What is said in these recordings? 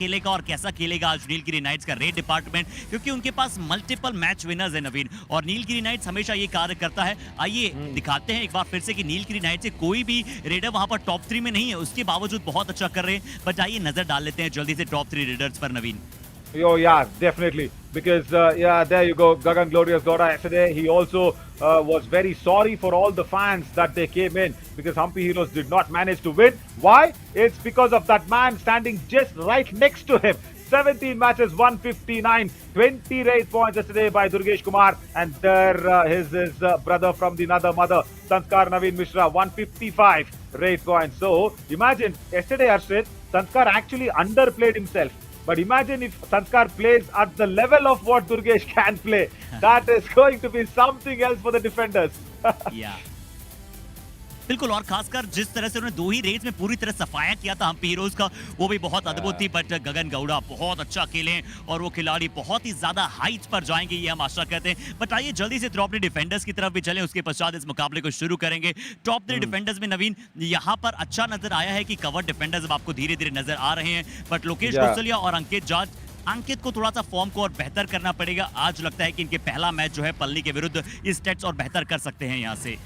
खेलेगा और कैसा खेलेगा आज नीलगिरी नाइट्स का रेड डिपार्टमेंट, क्योंकि उनके पास मल्टीपल मैच विनर्स है नवीन, और नीलगिरी नाइट्स हमेशा ये कार्य करता है। आइए दिखाते हैं एक बार फिर से कि नीलगिरी नाइट्स से कोई भी रेडर वहां पर टॉप 3 में नहीं है, उसके बावजूद बहुत अच्छा कर रहे हैं। बट आइए नजर डाल लेते हैं जल्दी से टॉप 3 रेडर्स पर नवीन। Oh yeah, definitely. Because yeah, there you go, Gagan Glorious Gowda. Yesterday he also was very sorry for all the fans that they came in because Humpy Heroes did not manage to win. Why? It's because of that man standing just right next to him. 17 matches, 159, 28 points yesterday by Durgesh Kumar, and there his brother from the another mother, Sanskar Naveen Mishra, 155 rate points. So imagine yesterday, Arshit, Sanskar actually underplayed himself. But imagine if Sanskar plays at the level of what Durgesh can play. That is going to be something else for the defenders. Yeah. बिल्कुल, और खासकर जिस तरह से उन्होंने 2 ही race में पूरी तरह सफाया किया था हम्पी हीरोज का, वो भी बहुत अद्भुत थी। बट गगन गौड़ा बहुत अच्छा खेले और वो खिलाड़ी बहुत ही ज्यादा हाइट पर जाएंगे, ये हम आशा करते हैं। बट आइए जल्दी से टॉप 3 डिफेंडर्स की तरफ भी चलें, उसके पश्चात इस मुकाबले को शुरू करेंगे। टॉप 3 डिफेंडर्स में नवीन यहाँ पर अच्छा नजर आया है कि कवर डिफेंडर्स अब आपको धीरे धीरे नजर आ रहे हैं, बट लोकेश कुशलिया और अंकित को थोड़ा सा फॉर्म को और बेहतर करना पड़ेगा। आज लगता है कि इनके पहला मैच जो है पल्ली के विरुद्ध इस स्टेट्स और बेहतर कर सकते हैं यहाँ से।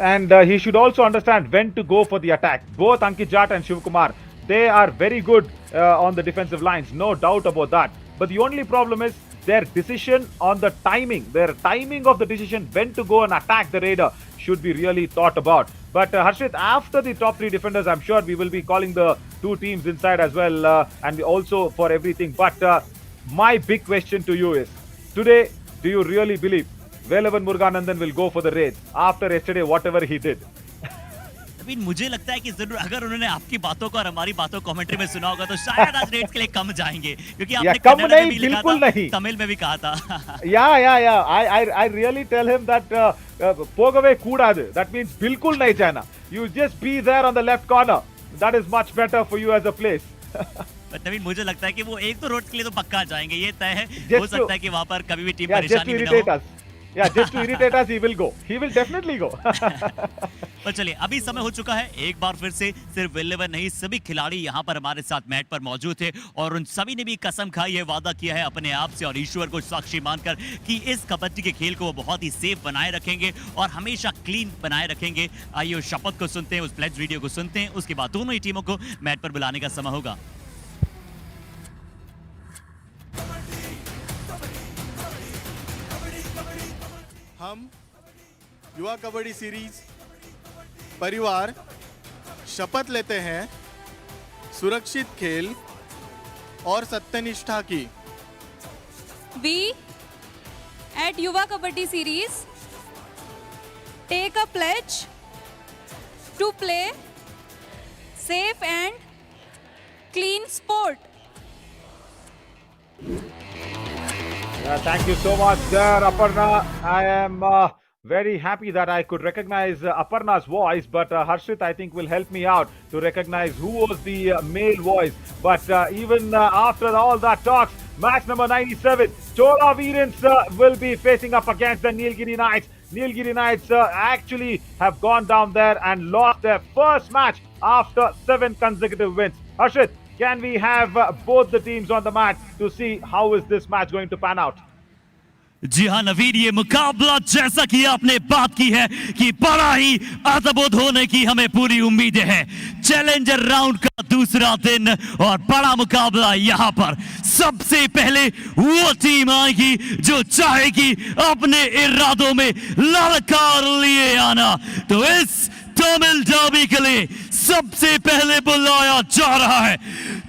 And he should also understand when to go for the attack. Both Ankit Jat and Shiv Kumar, they are very good on the defensive lines, no doubt about that. But the only problem is their decision on the timing. Their timing of the decision when to go and attack the raider should be really thought about. But Harshit, after the top 3 defenders, I'm sure we will be calling the 2 teams inside as well, and also for everything. But my big question to you is, today, do you really believe Velavan Muruganandan will go for the raid after yesterday, whatever he did? नवीन, मुझे लगता है कि जरूर अगर उन्होंने आपकी बातों को और हमारी बातों को कमेंट्री में सुना होगा तो शायद आज रेट्स के लिए कम जाएंगे, क्योंकि आपने कन्नड़ में भी लिखा था, तमिल में भी कहा था। Yeah. I really tell him that pogave koodadu. That means bilkul nahi jana. You just be there on the left corner. That is much better for you as a place. नवीन, मुझे लगता है कि वो एक तो रोड के लिए तो पक्का जाएंगे, ये तय है। हो सकता है कि वहां पर कभी भी टीम परेशानी में ना हो। Yeah, just to irritate us, he will go. He will definitely go. तो चलिए, अभी समय हो चुका है एक बार फिर से, सिर्फ वेलेवन नहीं सभी खिलाड़ी यहाँ पर हमारे साथ मैट पर मौजूद थे, और उन सभी ने भी कसम खाई है, वादा किया है अपने आप से और ईश्वर को साक्षी मानकर कि इस कबड्डी के खेल को वो बहुत ही सेफ बनाए रखेंगे और हमेशा क्लीन बनाए रखेंगे। आइए उस शपथ को सुनते हैं, उस प्लेज वीडियो को सुनते हैं, उसके बाद दोनों ही टीमों को मैट पर बुलाने का समय होगा। हम युवा कबड्डी सीरीज परिवार शपथ लेते हैं सुरक्षित खेल और सत्यनिष्ठा की। We at Yuva Kabaddi series take a pledge to play safe and clean sport. Thank you so much there, Aparna. I am very happy that I could recognize Aparna's voice, but Harshit, I think, will help me out to recognize who was the male voice. But even after all that talks, match number 97, Chola Veerans will be facing up against the Nilgiri Knights. Nilgiri Knights actually have gone down there and lost their first match after 7 consecutive wins. Harshit, can we have both the teams on the mat to see how is this match going to pan out? जी हाँ नवीन, ये मुकाबला जैसा कि आपने बात की है कि बड़ा ही अद्भुत होने की हमें पूरी उम्मीद है। चैलेंजर राउंड का दूसरा दिन और बड़ा मुकाबला यहाँ पर। सबसे पहले वो टीम आएगी जो चाहेगी अपने इरादों में ललकार लिए आना। तो इस तमिल डर्बी के लिए सबसे पहले बुलाया जा रहा है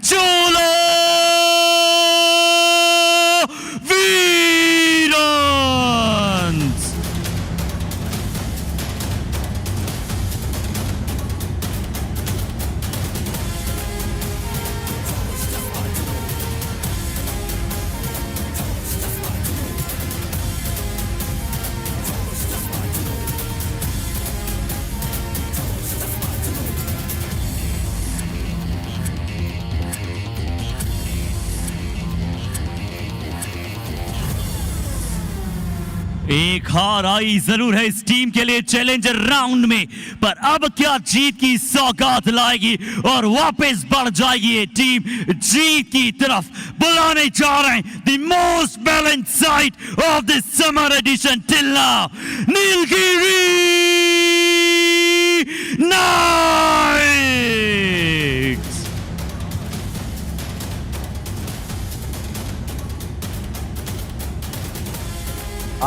चोला वीरन्स। एक हार आई जरूर है इस टीम के लिए चैलेंजर राउंड में, पर अब क्या जीत की सौगात लाएगी और वापस बढ़ जाएगी ये टीम जीत की तरफ। बुलाने जा रहे हैं the most balanced side of this summer edition till now, Nilgiri Knights.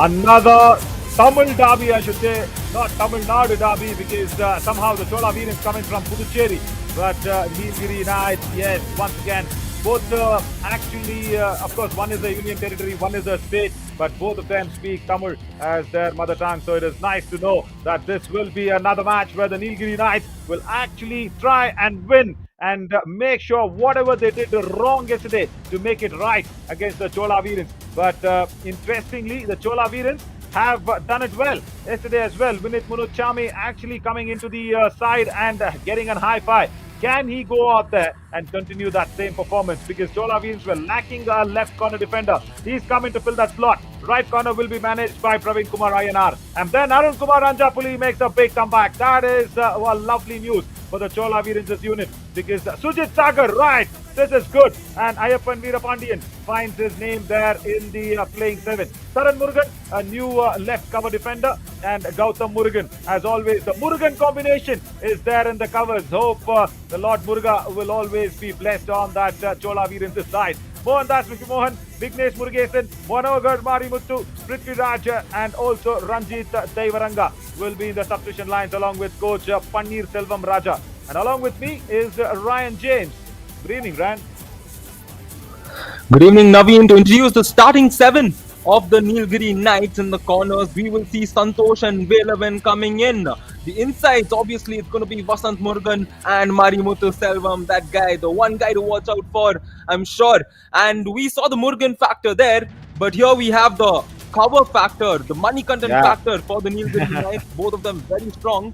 Another Tamil derby, I should say, not Tamil Nadu derby, because somehow the Chola Veerans coming from Puducherry, but Nilgiri Knights, yes, once again, both actually, of course, one is a union territory, one is a state, but both of them speak Tamil as their mother tongue, so it is nice to know that this will be another match where the Nilgiri Knights will actually try and win and make sure whatever they did wrong yesterday to make it right against the Chola Veerans. But interestingly, the Chola Veerans have done it well yesterday as well. Vinit Munuchami actually coming into the side and getting a high five. Can he go out there and continue that same performance? Because Chola Veerans were lacking a left corner defender. He's coming to fill that slot. Right corner will be managed by Praveen Kumar Ayanar. And then Arun Kumar Anjapuli makes a big comeback. That is lovely news for the Chola Veerans' unit. Because Sujit Sagar, right, this is good. And Ayappan Veerapandiyan finds his name there in the playing 7. Saran Murugan, a new left cover defender. And Gautam Murugan, as always, the Murugan combination is there in the covers. Hope the Lord Muruga will always be blessed on that Chola Veerans' side. Mohan Das Mohan, Vignesh Murugesan, Manogar Marimuttu, Prithvi Raj and also Ranjit Daivaranga will be in the substitution lines along with coach Pannir Selvam Raja. And along with me is Ryan James. Good evening, Ryan. Good evening, Naveen. To introduce the starting 7 of the Nilgiri Knights in the corners, we will see Santosh and Velavan coming in. The insides, obviously, it's going to be Vasant Murugan and Marimuthu Selvam, that guy, the one guy to watch out for, I'm sure. And we saw the Murugan factor there, but here we have the cover factor, the money content factor for the Nilgiri Knights, both of them very strong.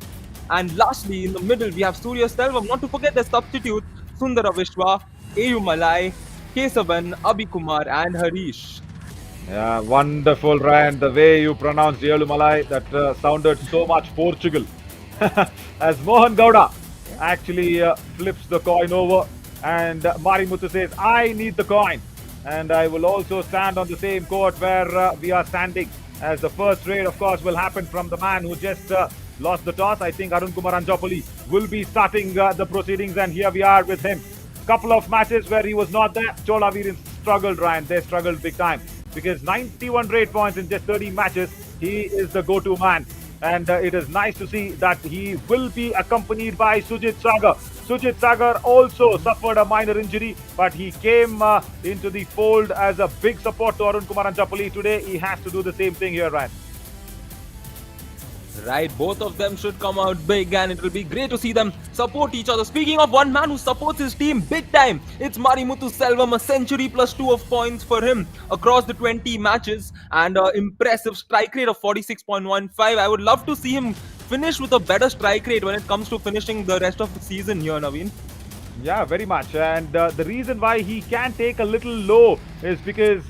And lastly, in the middle, we have Surya Selvam, not to forget the substitutes, Sundara Vishwa, Ayu Malai, Kesavan, Abhikumar and Harish. Yeah, wonderful, Ryan. The way you pronounced Yelumalai, that sounded so much Portugal. As Mohan Gowda actually flips the coin over and Marimuthu says, I need the coin. And I will also stand on the same court where we are standing. As the first raid, of course, will happen from the man who just lost the toss. I think Arun Kumar Anjapuli will be starting the proceedings, and here we are with him. Couple of matches where he was not there. Chola Veerans struggled, Ryan. They struggled big time. Because 91 raid points in just 30 matches, he is the go-to man. And it is nice to see that he will be accompanied by Sujit Sagar. Sujit Sagar also suffered a minor injury, but he came into the fold as a big support to Arun Kumar Anjapuli. Today, he has to do the same thing here, Ryan. Right, both of them should come out big and it will be great to see them support each other. Speaking of one man who supports his team big time, it's Marimuthu Selvam, a century plus 2 of points for him across the 20 matches and an impressive strike rate of 46.15. I would love to see him finish with a better strike rate when it comes to finishing the rest of the season here, Naveen. Yeah, very much. And the reason why he can take a little low is because,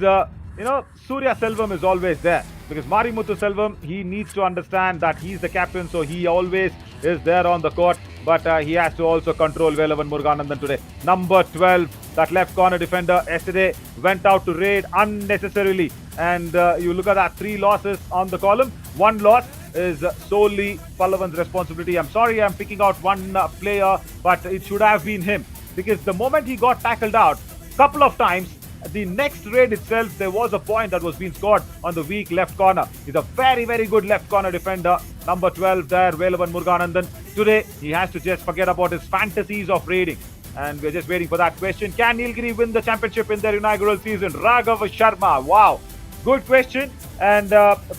Surya Selvam is always there. Because Marimuthu Selvam, he needs to understand that he's the captain, so he always is there on the court. But he has to also control Velavan Muruganandan today. Number 12, that left corner defender yesterday went out to raid unnecessarily. And you look at that, 3 losses on the column. 1 loss is solely Pallavan's responsibility. I'm sorry I'm picking out one player, but it should have been him. Because the moment he got tackled out, couple of times, the next raid itself, there was a point that was being scored on the weak left corner. He's a very, very good left corner defender. Number 12 there, Velavan Muruganandan. Today, he has to just forget about his fantasies of raiding. And we're just waiting for that question. Can Nilgiri win the championship in their inaugural season? Raghav Sharma. Wow. Good question. And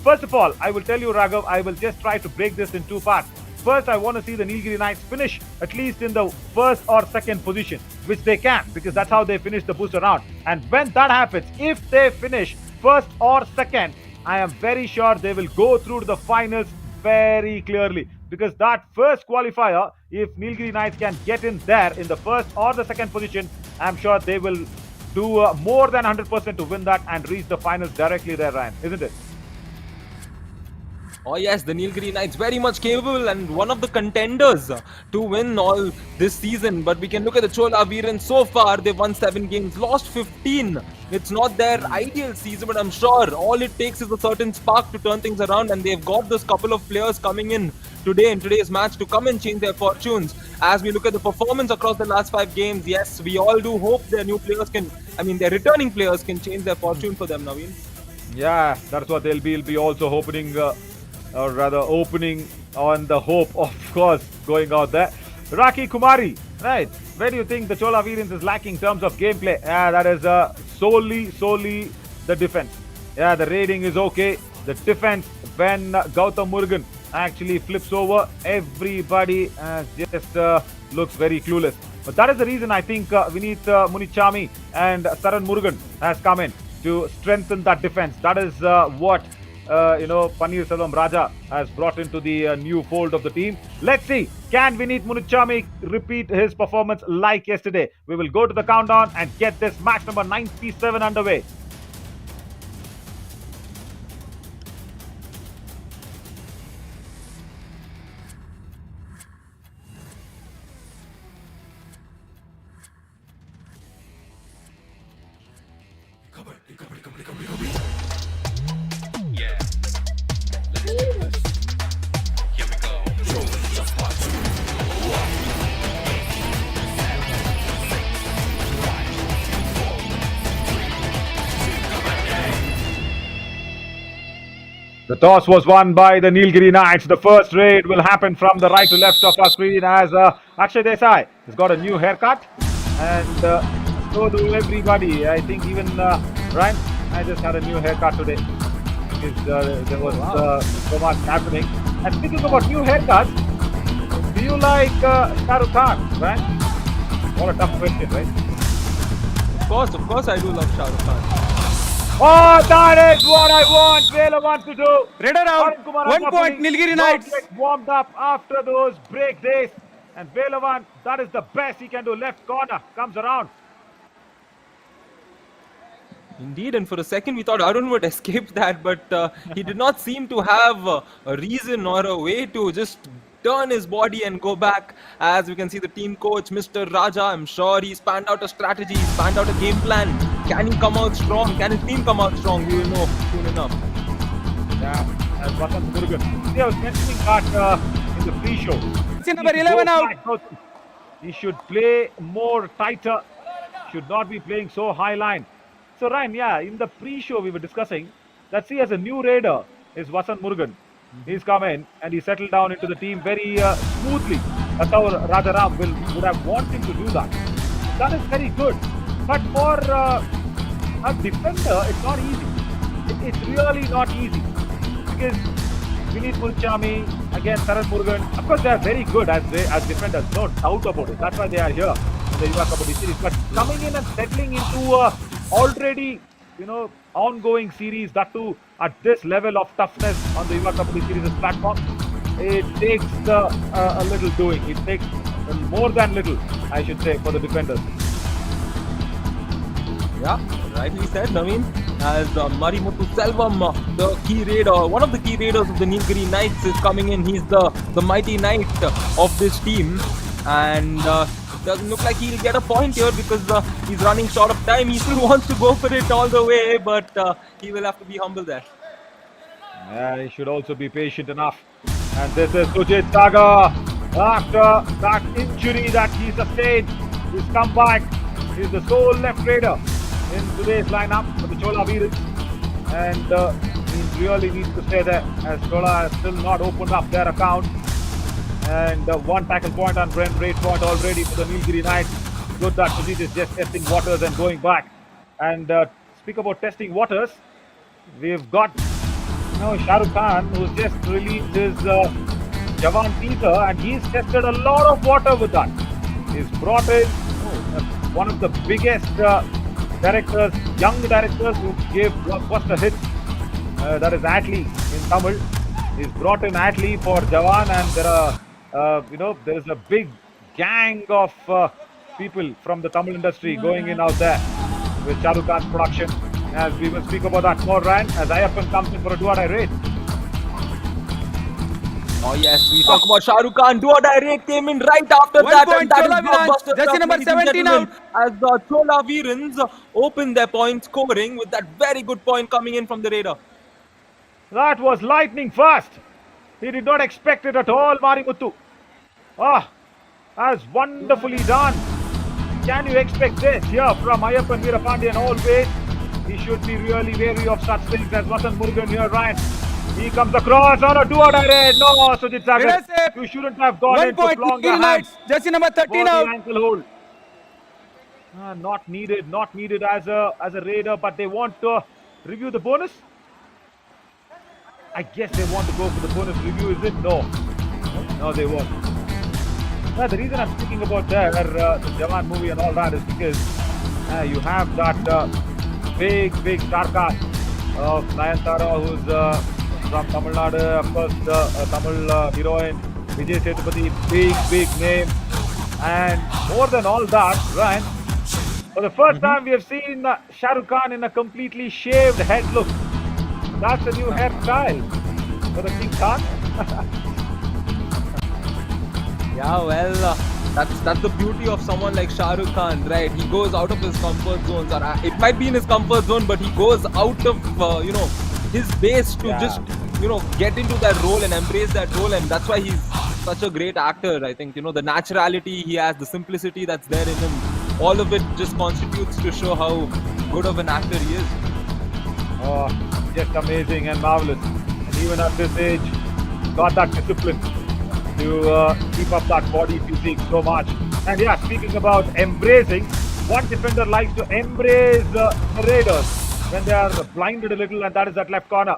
first of all, I will tell you, Raghav, I will just try to break this in 2 parts. First, I want to see the Nilgiri Knights finish at least in the first or second position, which they can, because that's how they finish the booster round. And when that happens, if they finish first or second, I am very sure they will go through to the finals very clearly. Because that first qualifier, if Nilgiri Knights can get in there in the first or the second position, I'm sure they will do more than 100% to win that and reach the finals directly there, Ryan, isn't it? Oh yes, the Nilgiri Knights very much capable and one of the contenders to win all this season. But we can look at the Chola Veerans so far. They've won 7 games, lost 15. It's not their ideal season, but I'm sure all it takes is a certain spark to turn things around. And they've got this couple of players coming in today in today's match to come and change their fortunes. As we look at the performance across the last 5 games, yes, we all do hope their new players can, their returning players can change their fortune for them, Naveen. Yeah, that's what they'll be also hoping, or rather opening on the hope, of course, going out there. Raki Kumari, right? Where do you think the Chola Veerans is lacking in terms of gameplay? Yeah, that is solely the defense. Yeah, the raiding is okay. The defense, when Gautam Murugan actually flips over, everybody just looks very clueless. But that is the reason I think Vineet Munichami and Saran Murugan has come in to strengthen that defense. That is what Paneer Selvam Raja has brought into the new fold of the team. Let's see, can Vineet Munichami repeat his performance like yesterday? We will go to the countdown and get this match number 97 underway. The toss was won by the Nilgiri Knights. The first raid will happen from the right to left of our screen as Akshay Desai has got a new haircut, and so do everybody. I think even Ryan, I just had a new haircut today because there was so much happening. And speaking about new haircuts, do you like Shah Rukh Khan, Ryan? What a tough question, right? Of course, I do love Shah Rukh Khan. Oh, that is what I want. Vela wants to do. Raider out. 1 point, Nilgiri Knights. Get warmed up after those break days. And Velavan, that is the best he can do. Left corner comes around. Indeed, and for a second we thought Arun would escape that, but he did not seem to have a reason or a way to just turn his body and go back. As we can see the team coach, Mr. Raja, I'm sure he's planned out a strategy, he's planned out a game plan. Can he come out strong? Can his team come out strong? We will know soon enough. Yeah, as Vasant Murugan. See, I was mentioning that in the pre-show. It's number 11 out. He should play more tighter, should not be playing so high line. So Ryan, yeah, in the pre-show we were discussing that, see, as a new raider is Vasant Murugan. He's come in and he settled down into the team very smoothly. That's how Rajaram would have wanted him to do that. That is very good. But for a defender, it's not easy. It's really not easy. Because Vineet Munichami, again Saran Murugan, of course they are very good as defenders, no doubt about it. That's why they are here in the Yuva Kabaddi series. But coming in and settling into already, ongoing series, that too at this level of toughness on the Yuva Kabaddi series platform, it takes a little doing. It takes more than little, I should say, for the defenders. Yeah, rightly said, Naveen. As Marimuthu Selvam, the key raider, one of the key raiders of the Nilgiri Knights, is coming in. He's the mighty knight of this team, and it doesn't look like he'll get a point here because he's running short of time. He still wants to go for it all the way, but he will have to be humble there. Yeah, he should also be patient enough. And this is Sujit Sagar. After that injury that he sustained, he's come back. He's the sole left raider in today's lineup for the Chola Veerans, and he really needs to stay there as Chola has still not opened up their account. And one tackle point and raid point already for the Nilgiri Knights. Good that Sujit is just testing waters and going back. And speak about testing waters, we've got Shah Rukh Khan, who's just released his Jawan teaser, and he's tested a lot of water with that. He's brought in one of the biggest directors, young directors who gave blockbuster hits, that is Atlee in Tamil. He's brought in Atlee for Jawan, and there are, there is a big gang of people from the Tamil industry going in out there with Shah Rukh Khan's production. As we will speak about that more, Ryan, as Ayappan comes in for a do-or-die raid. Oh yes, we talk about Shah Rukh Khan. Do or die raid came in right after 1 that, point, and that is Chola Veerans. blockbuster Jersey stuff, number ladies and 17 gentlemen, as the Chola Veerans open their point scoring with that very good point coming in from the raider. That was lightning fast. He did not expect it at all, Marimuthu. Ah, that's wonderfully done. Can you expect this here from Ayyappan Veerapandiyan always? He should be really wary of such things as Vasan Murugan here, Ryan. He comes across on a do-or-die raid. No, Sujit Sagar. Leadership. You shouldn't have gone 1 in to point, plonk your Nilgiri hands Knights. Jersey number 13 for the out. ankle hold. Not needed as a raider, but they want to review the bonus. I guess they want to go for the bonus review, is it? No, they won't. The reason I'm speaking about the Jawan movie and all that is because you have that big star cast of Nayantara, who's from Tamil Nadu, of course, Tamil heroine, Vijay Sethupathi, big name. And more than all that, Ryan, for the first time we have seen Shah Rukh Khan in a completely shaved head look. That's a new hairstyle for the King Khan. Yeah, well, that's the beauty of someone like Shah Rukh Khan, right? He goes out of his comfort zones, or it might be in his comfort zone, but he goes out of his base to just get into that role and embrace that role, and that's why he's such a great actor. I think the naturality he has, the simplicity that's there in him, all of it just constitutes to show how good of an actor he is. Oh, just amazing and marvelous. And even at this age, got that discipline to keep up that body physique so much. And yeah, speaking about embracing, one defender likes to embrace the raiders when they are blinded a little, and that is that left corner.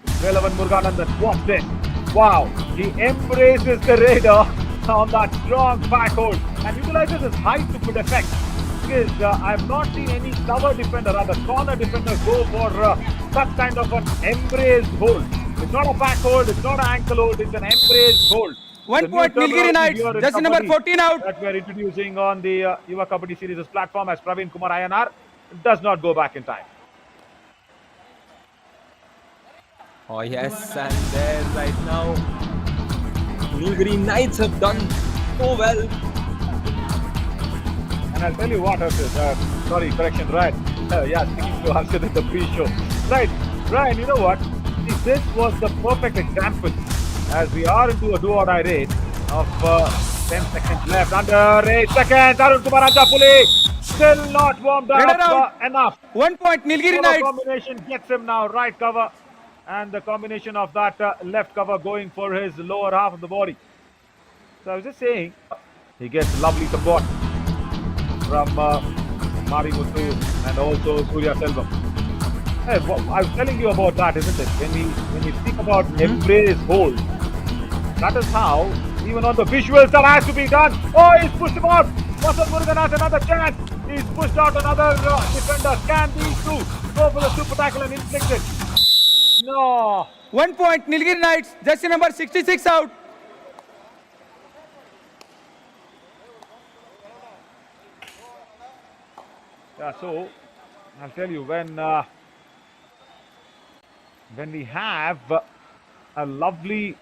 Velavan Muruganandan, watch this. Wow, he embraces the raider on that strong back hold and utilizes his height to good effect. Because I have not seen any cover defender or the corner defender go for such kind of an embraced hold. It's not a back hold, it's not an ankle hold, it's an embraced hold. 1 point, Nilgiri Knights. Jersey number 14 out. That we are introducing on the Yuva Kabaddi Series' platform as Praveen Kumar INR does not go back in time. Oh yes, and there right now, Nilgiri Knights have done so well. And I'll tell you what, correction, right? Yeah, speaking to Harshad in the pre-show. Right, Ryan, you know what? See, this was the perfect example as we are into a do-or-die raid of 10 seconds left. Under 8 seconds, Arun Kumar Ajapuli still not warmed up enough. 1 point, Nilgiri Knights. Combination gets him now, right cover. And the combination of that left cover going for his lower half of the body. So I was just saying, he gets lovely support from Marimuthu and also Surya Selvam. Hey, I was telling you about that, isn't it? When we speak about embrace hold, that is how, even on the visuals, that has to be done. Oh, he's pushed him out. Vasan Murugan has another chance. He's pushed out another defender. Can these two go for the super tackle and inflict it? No. 1 point, Nilgiri Knights. Jersey number 66 out. Yeah, so I'll tell you, when we have a lovely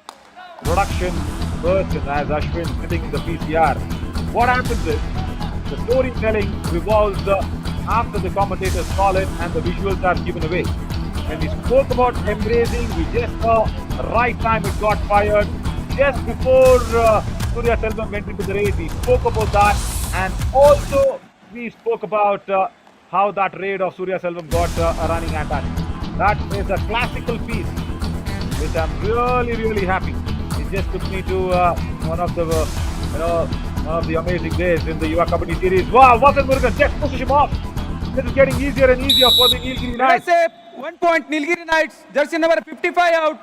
production person as Ashwin sitting in the PCR, what happens is the storytelling revolves after the commentators call it and the visuals are given away. When we spoke about embracing, we just saw the right time it got fired. Just before Surya Selvam went into the raid, we spoke about that, and also we spoke about how that raid of Surya Selvam got a running attack. That is a classical piece, which I'm really happy. It just took me to one of the amazing days in the Yuva Kabaddi series. Wow, Vasan Murugan just pushes him off. This is getting easier and easier for the Nilgiri Knights. 1 point, Nilgiri Knights. Jersey number 55 out.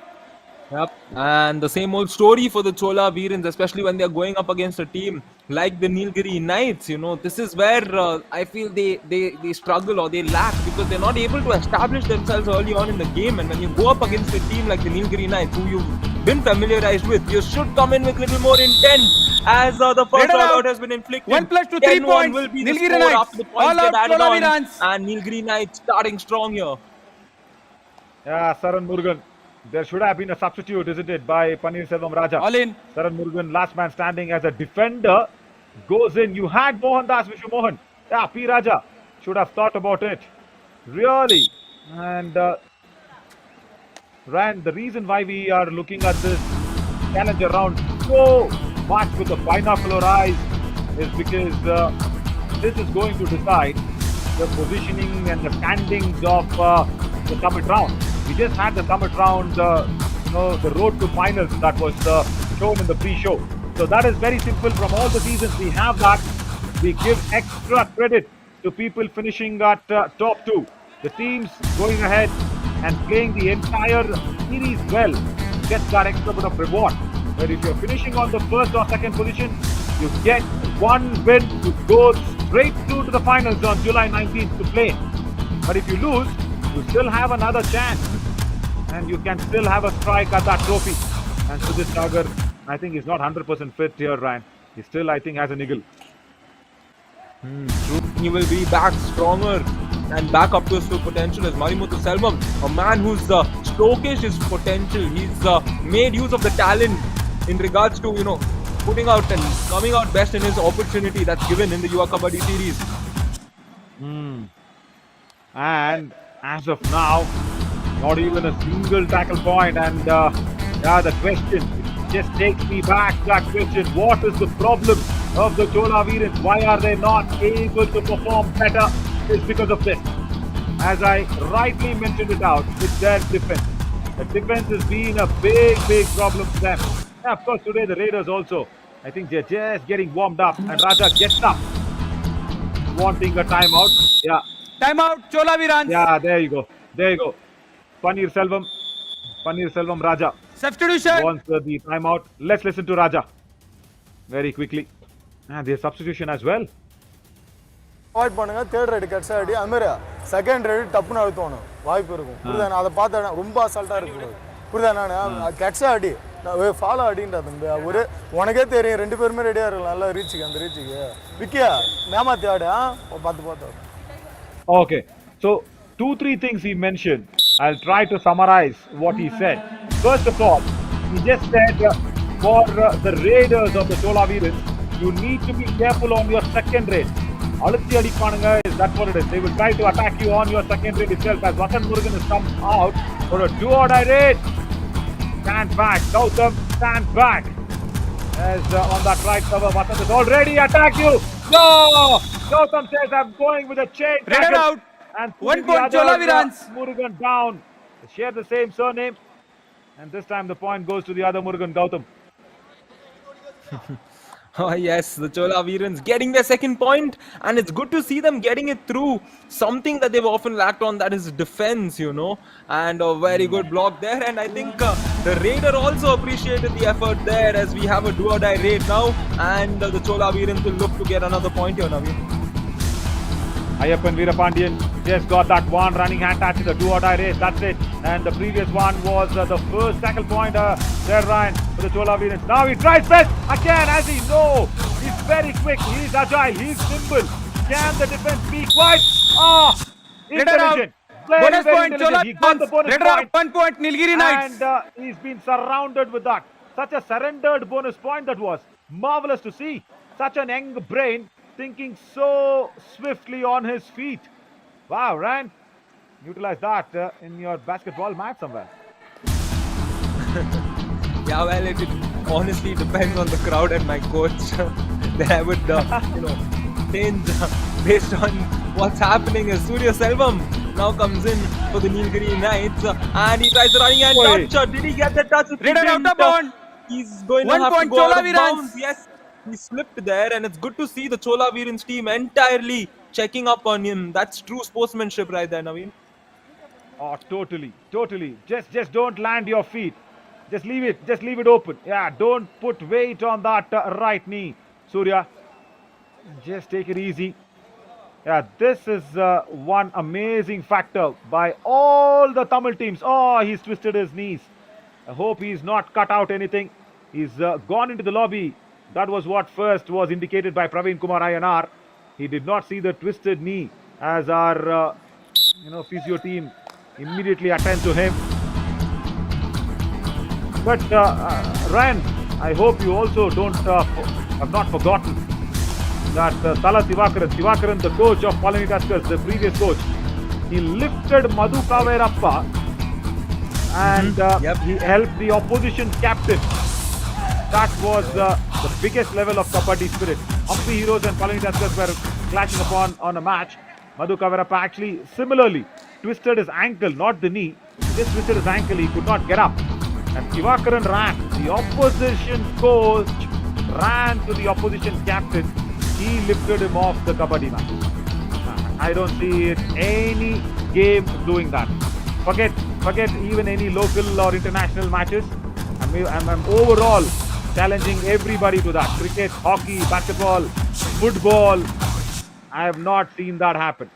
Yep, and the same old story for the Chola Veerans, especially when they're going up against a team like the Nilgiri Knights. This is where I feel they struggle or they lack, because they're not able to establish themselves early on in the game. And when you go up against a team like the Nilgiri Knights, who you've been familiarized with, you should come in with a little more intent, as the first all out has been inflicted. 1 plus to 3 points. Will be Nilgiri the Knights. after the points All out, get added Chola on, Veerans. and Nilgiri Knights starting strong here. Yeah, Saran Murugan There should have been a substitute, isn't it, by Paneerselvam Raja. All in. Saran Murugan, last man standing as a defender, goes in. You had Mohandas Vishwamohan. Yeah, P. Raja should have thought about it. Really. And Rand, the reason why we are looking at this challenger round so much with the binocular eyes is because this is going to decide the positioning and the standings of the summit round. We just had the summit round, the road to finals that was shown in the pre-show. So that is very simple. From all the seasons we have that. We give extra credit to people finishing at top two. The teams going ahead and playing the entire series well gets that extra bit of reward. But if you're finishing on the first or second position, you get one win to go straight through to the finals on July 19th to play. But if you lose, you still have another chance and you can still have a strike at that trophy. And Sudhir Sagar, I think he's not 100% fit here, Ryan. He still, I think, has a niggle. He will be back stronger and back up to his full potential as Marimuthu Selvam, a man who's showcased his potential. He's made use of the talent in regards to, putting out and coming out best in his opportunity that's given in the Yuva Kabaddi series. And as of now, not even a single tackle point. And the question, it just takes me back to that question. What is the problem of the Chola Veerans? Why are they not able to perform better? It's because of this. As I rightly mentioned it out, it's their defense. The defense has been a big problem for them. Yeah, of course, today the Raiders also, I think they're just getting warmed up. And Raja gets up, wanting a timeout. Yeah. Timeout, Chola Veerans. Yeah, there you go. Paneerselvam Raja Substitution. wants the timeout. Let's listen to Raja very quickly. And there's substitution as well. Avoid பண்ணுங்க third ride cuts ஆடி அது மாதிரி second ride டப்புன்னு அழுத்தணும் வாய்ப்பு இருக்கும் புரியுதா நான் அதை பார்த்தேன் ரொம்ப அசால்ட்டாக இருக்கக்கூடாது புரியுதா நான் கட்ஸ் ஆடி ஃபாலோ ஆடின்ற தம்பி ஒரு உனக்கே தெரியும் ரெண்டு பேருமே ரெடியாக இருக்கலாம் நல்லா ரீச்சுக்கு அந்த ரீச்சுக்கு விக்கியா மேமாத்தி ஆடு பார்த்து Okay, so 2-3 things he mentioned. I'll try to summarize what he said. First of all, he just said for the raiders of the Chola Veerans, you need to be careful on your second raid. Aluthi adipananga, that's what it is. They will try to attack you on your second raid itself. As Vasan Murugan has come out for a do-or-die raid. Stand back, Gautam, stand back. As on that right cover, Vasan has already attacked you. No! Gautam says, I'm going with a chain. Raider out. And 1 point, Chola Veerans. Murugan down. They share the same surname. And this time the point goes to the other Murugan, Gautam. Oh yes, the Chola Veerans getting their second point, and it's good to see them getting it through. Something that they've often lacked on, that is defense, and a very good block there. And I think the Raider also appreciated the effort there, as we have a do-or-die raid now, and the Chola Veerans will look to get another point here, Naveen. Ayappan Veerapandiyan just got that one running hand touch in the do-or-die race. That's it. And the previous one was the first tackle point there, Ryan, for the Chola Veerans. Now he tries best again, as he knows. He's very quick. He's agile. He's nimble. Can the defense be quiet? Intelligent. Bonus point, Chola He got the bonus point. 1 point, Nilgiri Knights. And he's been surrounded with that. Such a surrendered bonus point that was. Marvelous to see. Such an young brain thinking so swiftly on his feet. Wow, Ryan. Utilize that in your basketball match somewhere. Yeah, well, it honestly depends on the crowd and my coach. Then I would, change based on what's happening. As Surya Selvam now comes in for the Nilgiri Knights, and he tries the running hand touch. Did he get the touch? Raider out of bound. He's going to 1 have point, to go Chola out of Veerans. bounds. Yes, he slipped there, and it's good to see the Chola Veerans team entirely checking up on him. That's true sportsmanship right there, Naveen. Oh, totally. Just don't land your feet. Just leave it open. Yeah, don't put weight on that right knee, Surya. Just take it easy. Yeah, this is one amazing factor by all the Tamil teams. Oh, he's twisted his knees. I hope he's not cut out anything. He's gone into the lobby. That was what first was indicated by Praveen Kumar Ayanar. He did not see the twisted knee, as our physio team immediately attend to him. But Ryan, I hope you also have not forgotten that Tala Divakaran, the coach of Palani Tuskers, the previous coach, he lifted Madhu Kaverappa and he helped the opposition captain. That was the biggest level of Kabaddi spirit. Hampi Heroes and Palani Tuskers were clashing upon on a match. Madhu Kaverappa actually similarly twisted his ankle, not the knee. He just twisted his ankle, he could not get up. And Divakaran ran. The opposition coach ran to the opposition captain. He lifted him off the Kabaddi match. I don't see it any game doing that. Forget even any local or international matches. I'm overall challenging everybody to that. Cricket, hockey, basketball, football. I have not seen that happen.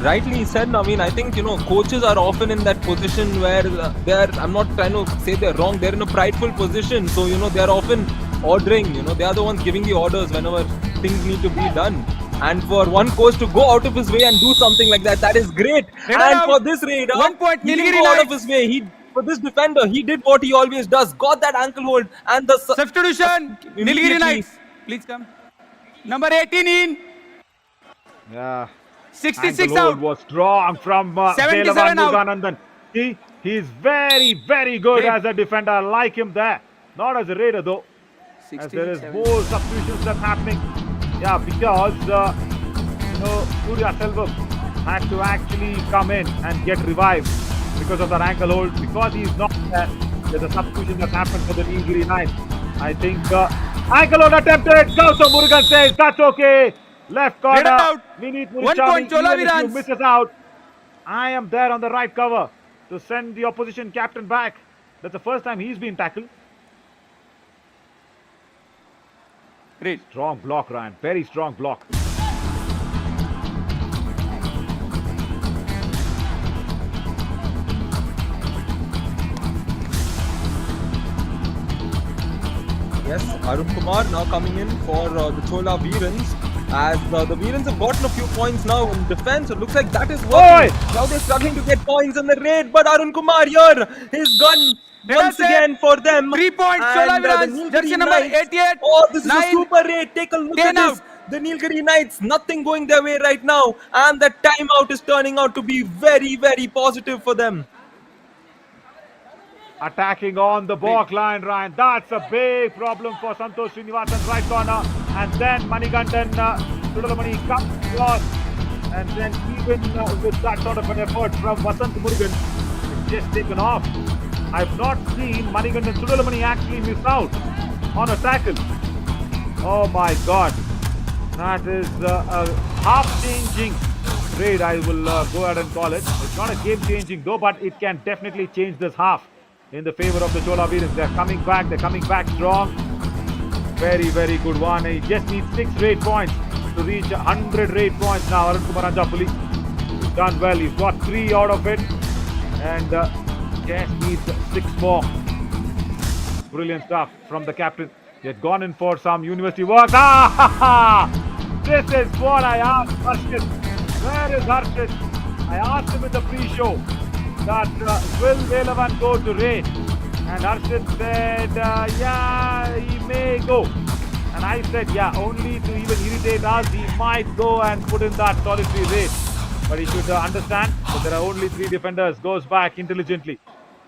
Rightly said, Naveen. I think, coaches are often in that position where I'm not trying to say they're wrong, they're in a prideful position. So, they're often ordering, they are the ones giving the orders whenever things need to be done. And for one coach to go out of his way and do something like that is great. And for this raider, 1 point, he didn't Nilgiri go out of Knights. his way. For this defender, he did what he always does. Got that ankle hold and the Substitution, immediately- Nilgiri Knights. Please come. Number 18 in. Yeah. 66 Ankle hold out. was strong from 77 Velavan out. Muruganandan. He's very, very good Great. as a defender. I like him there. Not as a raider though. As there is 67. more substitutions that's happening. Yeah, because Surya Selvam had to actually come in and get revived because of that ankle hold. Because he's not there, there's a substitution that's happened for the Nilgiri Knights. I think ankle hold attempted. Gautam Murugan says that's okay. Left corner. Get out. Vineet 1 Murichami, point, Chola even if you Veerans. misses out, I am there on the right cover to send the opposition captain back. That's the first time he's been tackled. Great. Strong block, Ryan. Very strong block. Yes, Arun Kumar now coming in for the Chola Veerans. As the Veerans have gotten a few points now in defense, it looks like that is working. Now they're struggling to get points in the raid, but Arun Kumar here, his gun once again for them. 3 points, Chola And, Veerans, Nilgiri jersey number Knights. 88. Oh, this is 9, a super raid. Take a look 10 at this. out. The Nilgiri Knights, nothing going their way right now. And the timeout is turning out to be very, very positive for them. Attacking on the back line, Ryan. That's a big problem for Santosh Srinivasan right corner. And then Manigandan Sudalamani comes across. And then even with that sort of an effort from Vasant Murugan, it's just taken off. I've not seen Manigandan Sudalamani actually miss out on a tackle. Oh my God. That is a half-changing raid, I will go ahead and call it. It's not a game-changing though, but it can definitely change this half in the favor of the Chola Veerans. They're coming back strong. Very, very good one. He just needs 6 raid points to reach 100 raid points now. Arun Kumar Anjapuli, he's done well. He's got 3 out of it and just needs 6 more. Brilliant stuff from the captain. He had gone in for some university work. This is what I asked Harshit. Where is Harshit? I asked him in the pre-show that will Velavan go to raid? And Harshit said, yeah, he may go. And I said, yeah, only to even irritate us, he might go and put in that solitary raid. But he should understand that there are only 3 defenders. Goes back intelligently.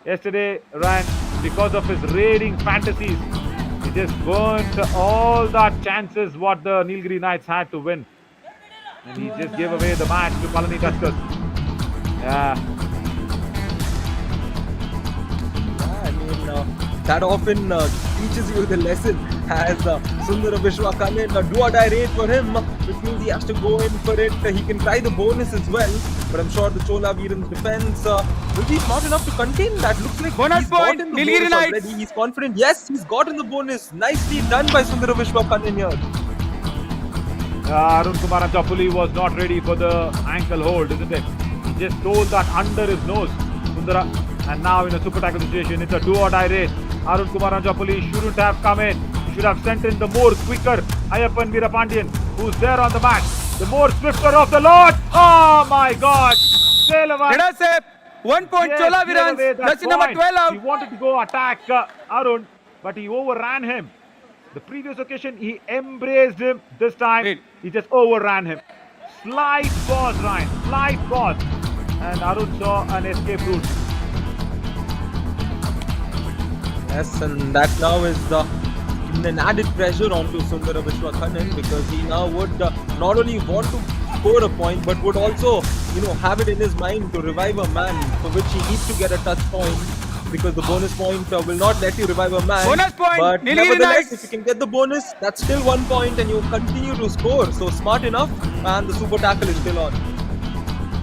Yesterday, Ryan, because of his raiding fantasies, he just burnt all that chances what the Nilgiri Knights had to win. And he just gave away the match to Palani Tuskers. Yeah. I mean, that often teaches you the lesson. As Sundara Vishwa come in, a do-or-die raid for him, which means he has to go in for it. He can try the bonus as well, but I'm sure the Chola Veerans defense will be smart enough to contain that. Looks like Bonus he's point, gotten the Nilgiri bonus Knights. already. He's confident. Yes, he's gotten the bonus. Nicely done by Sundara Vishwa Kanin here. Arun Kumar Anjapuli was not ready for the ankle hold, isn't it? He just stole that under his nose, Sundara. And now in a super tackle situation, it's a do-or-die race. Arun Kumar Anjapuli shouldn't have come in. He should have sent in the more quicker Ayappan Veerapandiyan, who's there on the match. The more swifter of the lot. Oh my God! Velavan. Let us say 1 point, Yes, Chola cleared away Veerans, that jersey number point. 12 out. He wanted to go attack Arun, but he overran him. The previous occasion, he embraced him. This time, Wait. he just overran him. Slight pause, Ryan. Slight pause. And Arun saw an escape route. Yes, and that now is an added pressure onto Sundara Vishwakanan, because he now would not only want to score a point, but would also, have it in his mind to revive a man, for which he needs to get a touch point, because the bonus point will not let you revive a man. Bonus point, But Nilgiri nevertheless, Knights. if you can get the bonus, that's still 1 point, and you continue to score. So smart enough, and the super tackle is still on.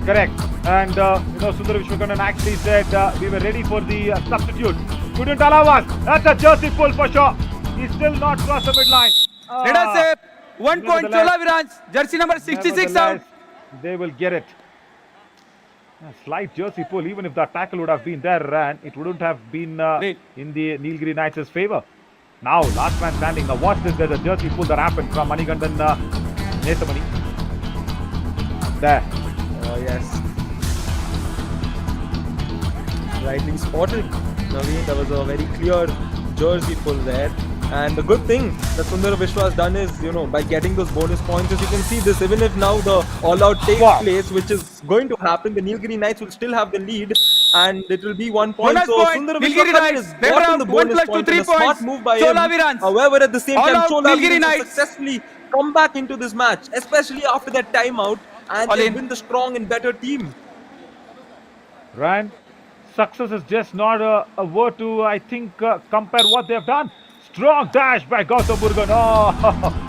Correct. And, Sundar Vishwakanan actually said we were ready for the substitute. Couldn't allow us. That's a jersey pull for sure. He's still not crossed the midline. Let us say 1 point, Nevertheless- Chola Veerans, jersey number 66 out. Nevertheless, they will get it. A slight jersey pull, even if that tackle would have been there, ran, it wouldn't have been in the Nilgiri Knights' favour. Now, last man standing. Now, watch this. There's a jersey pull that happened from Manigandan Nesamani. There. Oh, yes. Rightly spotted, Naveen. There was a very clear jersey pull there. And the good thing that Sundara Vishwa has done is, by getting those bonus points, as you can see this, even if now the all-out takes place, which is going to happen, the Nilgiri Knights will still have the lead, and it will be 1 point. Bonus So point, Sundara Nilgiri Vishwa Knights, has they gotten round the 1 bonus plus 2, point 3 and a smart points. move by Chola him. Veerans. However, at the same All time, out, Chola Nilgiri Veerans has Knights. successfully come back into this match, especially after that timeout, and All they've in. been the strong and better team. Ryan, success is just not a word to, I think, compare what they have done. Strong dash by Gautam Murugan. Oh,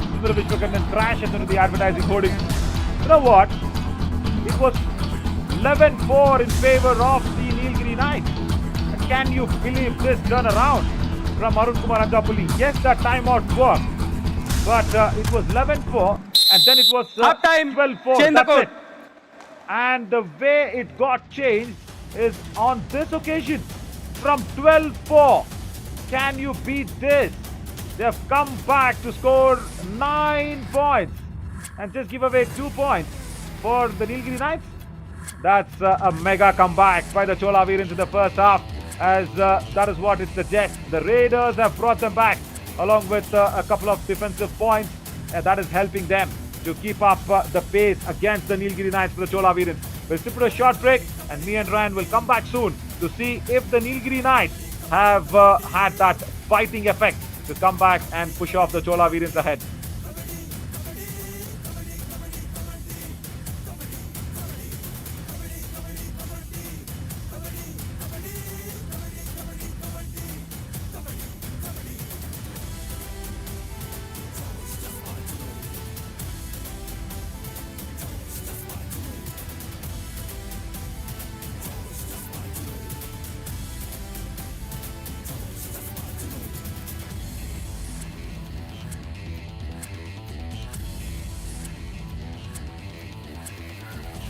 Sundara Vishwakanan crashes into the advertising hoarding. You know what? It was 11-4 in favour of the Nilgiri Knights. And can you believe this turnaround from Arun Kumar Anjapuli? Yes, that timeout worked. But it was 11-4 and then it was Half time, 12-4. change the That's code. it. And the way it got changed is on this occasion from 12-4. Can you beat this? They have come back to score 9 points and just give away 2 points for the Nilgiri Knights. That's a mega comeback by the Chola Veerans in the first half, as that is what it suggests. The Raiders have brought them back along with a couple of defensive points, and that is helping them to keep up the pace against the Nilgiri Knights for the Chola Veerans. We'll sit for a short break, and me and Ryan will come back soon to see if the Nilgiri Knights have had that fighting effect to come back and push off the Chola Veerans ahead.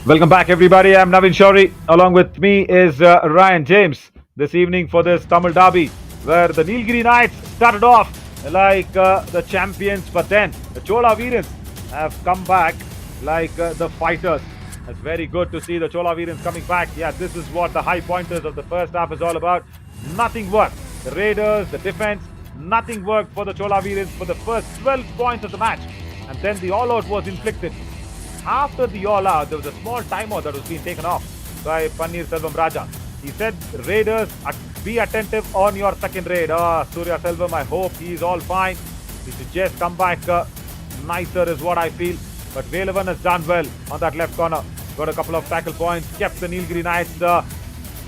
Welcome back, everybody. I'm Navin Shori. Along with me is Ryan James this evening for this Tamil Derby, where the Nilgiri Knights started off like the champions, but then the Chola Veerans have come back like the fighters. It's very good to see the Chola Veerans coming back. Yeah, this is what the high pointers of the first half is all about. Nothing worked. The Raiders, the defense, nothing worked for the Chola Veerans for the first 12 points of the match. And then the all-out was inflicted. After the all-out, there was a small timeout that was being taken off by Pannir Selvam Raja. He said, Raiders, be attentive on your second raid. Surya Selvam, I hope he's all fine. He should just come back nicer is what I feel. But Velavan has done well on that left corner. Got a couple of tackle points, kept the Nilgiri Knights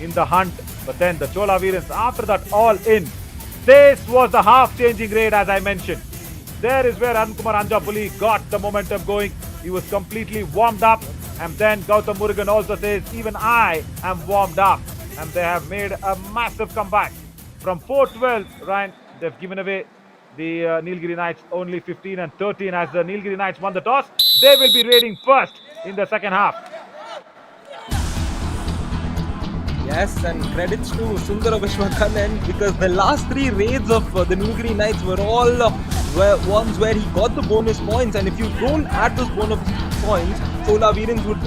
in the hunt. But then the Chola Veerans, after that all in, this was the half-changing raid as I mentioned. There is where Arun Kumar Anjapuli got the momentum going. He was completely warmed up, and then Gautam Murugan also says, even I am warmed up, and they have made a massive comeback. From 4-12, Ryan, they've given away the Nilgiri Knights only 15 and 13 as the Nilgiri Knights won the toss. They will be raiding first in the second half. Yes, and credits to Sundara Vishwakanan, because the last 3 raids of the Nilgiri Knights were all ones where he got the bonus points, and if you don't add those bonus points, Chola Veerans would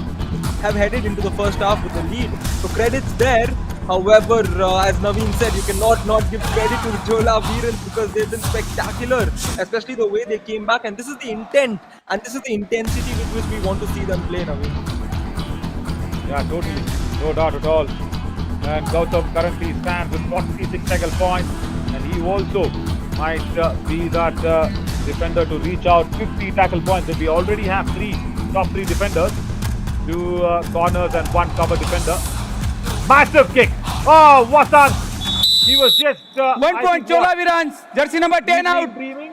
have headed into the first half with the lead. So credits there. However, as Naveen said, you cannot not give credit to the Chola Veerans because they've been spectacular, especially the way they came back. And this is the intent and this is the intensity with which we want to see them play, Naveen. Yeah, totally. No doubt at all. And Gautam currently stands with 46 tackle points. And he also might be that defender to reach out 50 tackle points. And we already have top three defenders. 2 corners and 1 cover defender. Massive kick. Oh, what's that? He was just 1 point, Chola Veerans, jersey number 10 out. Dreaming.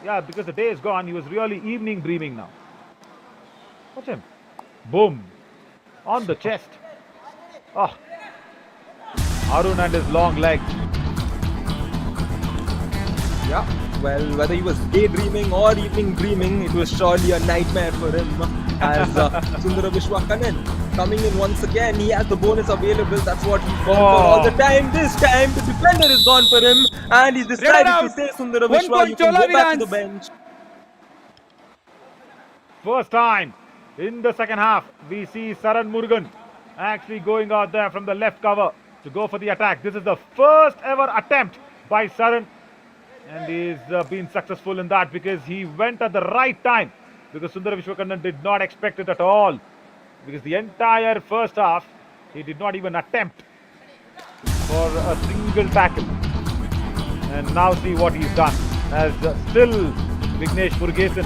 Yeah, because the day is gone. He was really evening dreaming now. Watch him. Boom. On the chest. Oh. Arun and his long legs. Yeah, well, whether he was daydreaming or evening dreaming, it was surely a nightmare for him. As Sundara Vishwakanan coming in once again, he has the bonus available. That's what he's gone for all the time. This time, the defender is gone for him, and he's decided to say, Sundara Vishwa, you can go back to the bench. First time in the second half, we see Saran Murugan actually going out there from the left cover to go for the attack. This is the first ever attempt by Saran, and he's been successful in that because he went at the right time, because Sundara Vishwakannan did not expect it at all, because the entire first half he did not even attempt for a single tackle. And now see what he's done, as still Vignesh Murugesan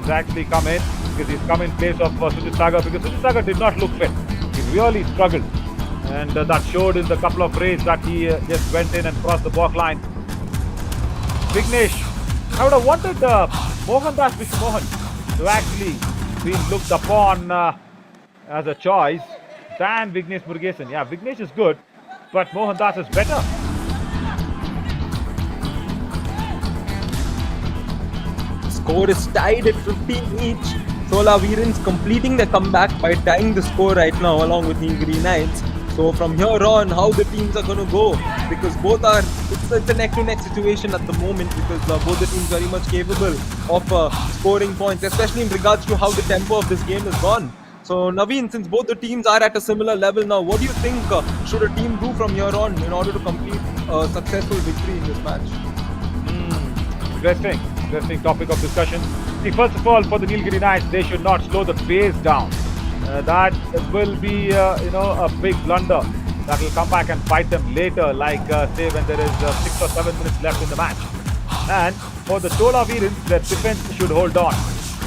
has actually come in, because he's come in place of Sujit Sagar, because Sujit Sagar did not look fit. He really struggled, and that showed in the couple of raids that he just went in and crossed the balk line. Vignesh, I would have wanted Mohandas Vishmohan to actually be looked upon as a choice than Vignesh Murugesan. Yeah, Vignesh is good, but Mohandas is better. Score is tied at 15 each. Chola Veerans completing the comeback by tying the score right now along with Nilgiri Knights. So from here on, how the teams are going to go, because both are, it's a neck-to-neck situation at the moment, because both the teams very much capable of scoring points, especially in regards to how the tempo of this game is gone. So Naveen, since both the teams are at a similar level now, what do you think should a team do from here on in order to complete a successful victory in this match? Interesting topic of discussion. See, first of all, for the Nilgiri Knights, they should not slow the pace down. That will be, a big blunder that will come back and bite them later, like say when there is 6 or 7 minutes left in the match. And for the Chola Veerans, their defense should hold on.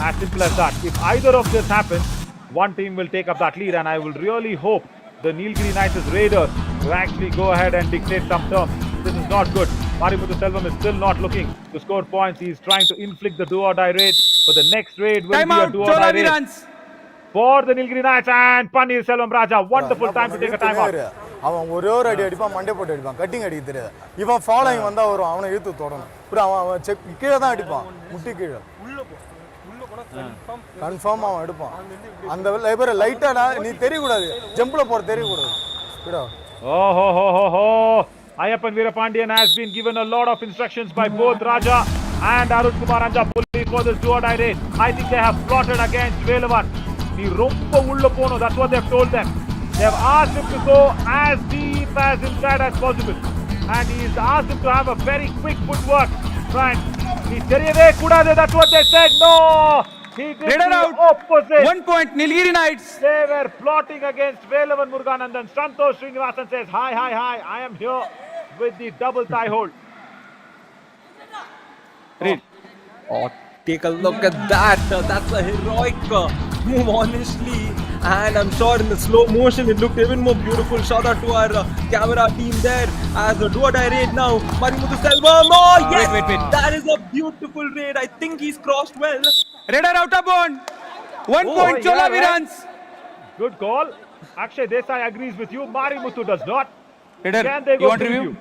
As simple as that. If either of this happens, one team will take up that lead, and I will really hope the Nilgiri Knights' Raiders will actually go ahead and dictate some terms. This is not good. Marimuthu Selvam is still not looking to score points. He is trying to inflict the do-or-die raid, but the next raid will be a do-or-die raid for the Nilgiri Knights. And Panir Selvam Raja, wonderful time to take a time out. அவன் ஒரே ஒரு அடி அடிப்பான், Monday போட்டு அடிப்பான், cutting அடிக்க தெரியாது. இவன் ஃபாலோயிங் வந்தா வரும், அவனை இழுத்து தொடணும். அப்புறம் அவன் செக் கீழே தான் அடிப்பான், முட்டி கீழே கன்ஃபார்ம் அவன் எடுப்பான். அந்த லைப்ரரி லைட்டா நீ தெரியக்கூடாது, ஜம்பில் போற தெரியக்கூடாது. Ayappan Veerapandiyan has been given a lot of instructions by both Raja and Arun Kumar Anjapulli for this do-or-die raid. I think they have plotted against Velavan. He rompa ulla pono, that's what they've told them. They have asked him to go as deep as inside as possible, and he's asked him to have a very quick footwork. Right? That's what they said. No! He did the opposite. 1 point, Nilgiri Knights. They were plotting against Velavan Muruganandan. Santosh Srinivasan says, hi, I am here with the double thigh hold. Oh, take a look at that. That's a heroic move, honestly. And I'm sure in the slow motion it looked even more beautiful. Shout out to our camera team there as the do-or-die raid now. Marimuthu Selvam. Oh, yes! Wait. That is a beautiful raid. I think he's crossed well. Raider out of bound. 1 point, Chola Veerans. Right. Good call. Akshay Desai agrees with you. Marimuthu does not. Raider, can they go you want to review?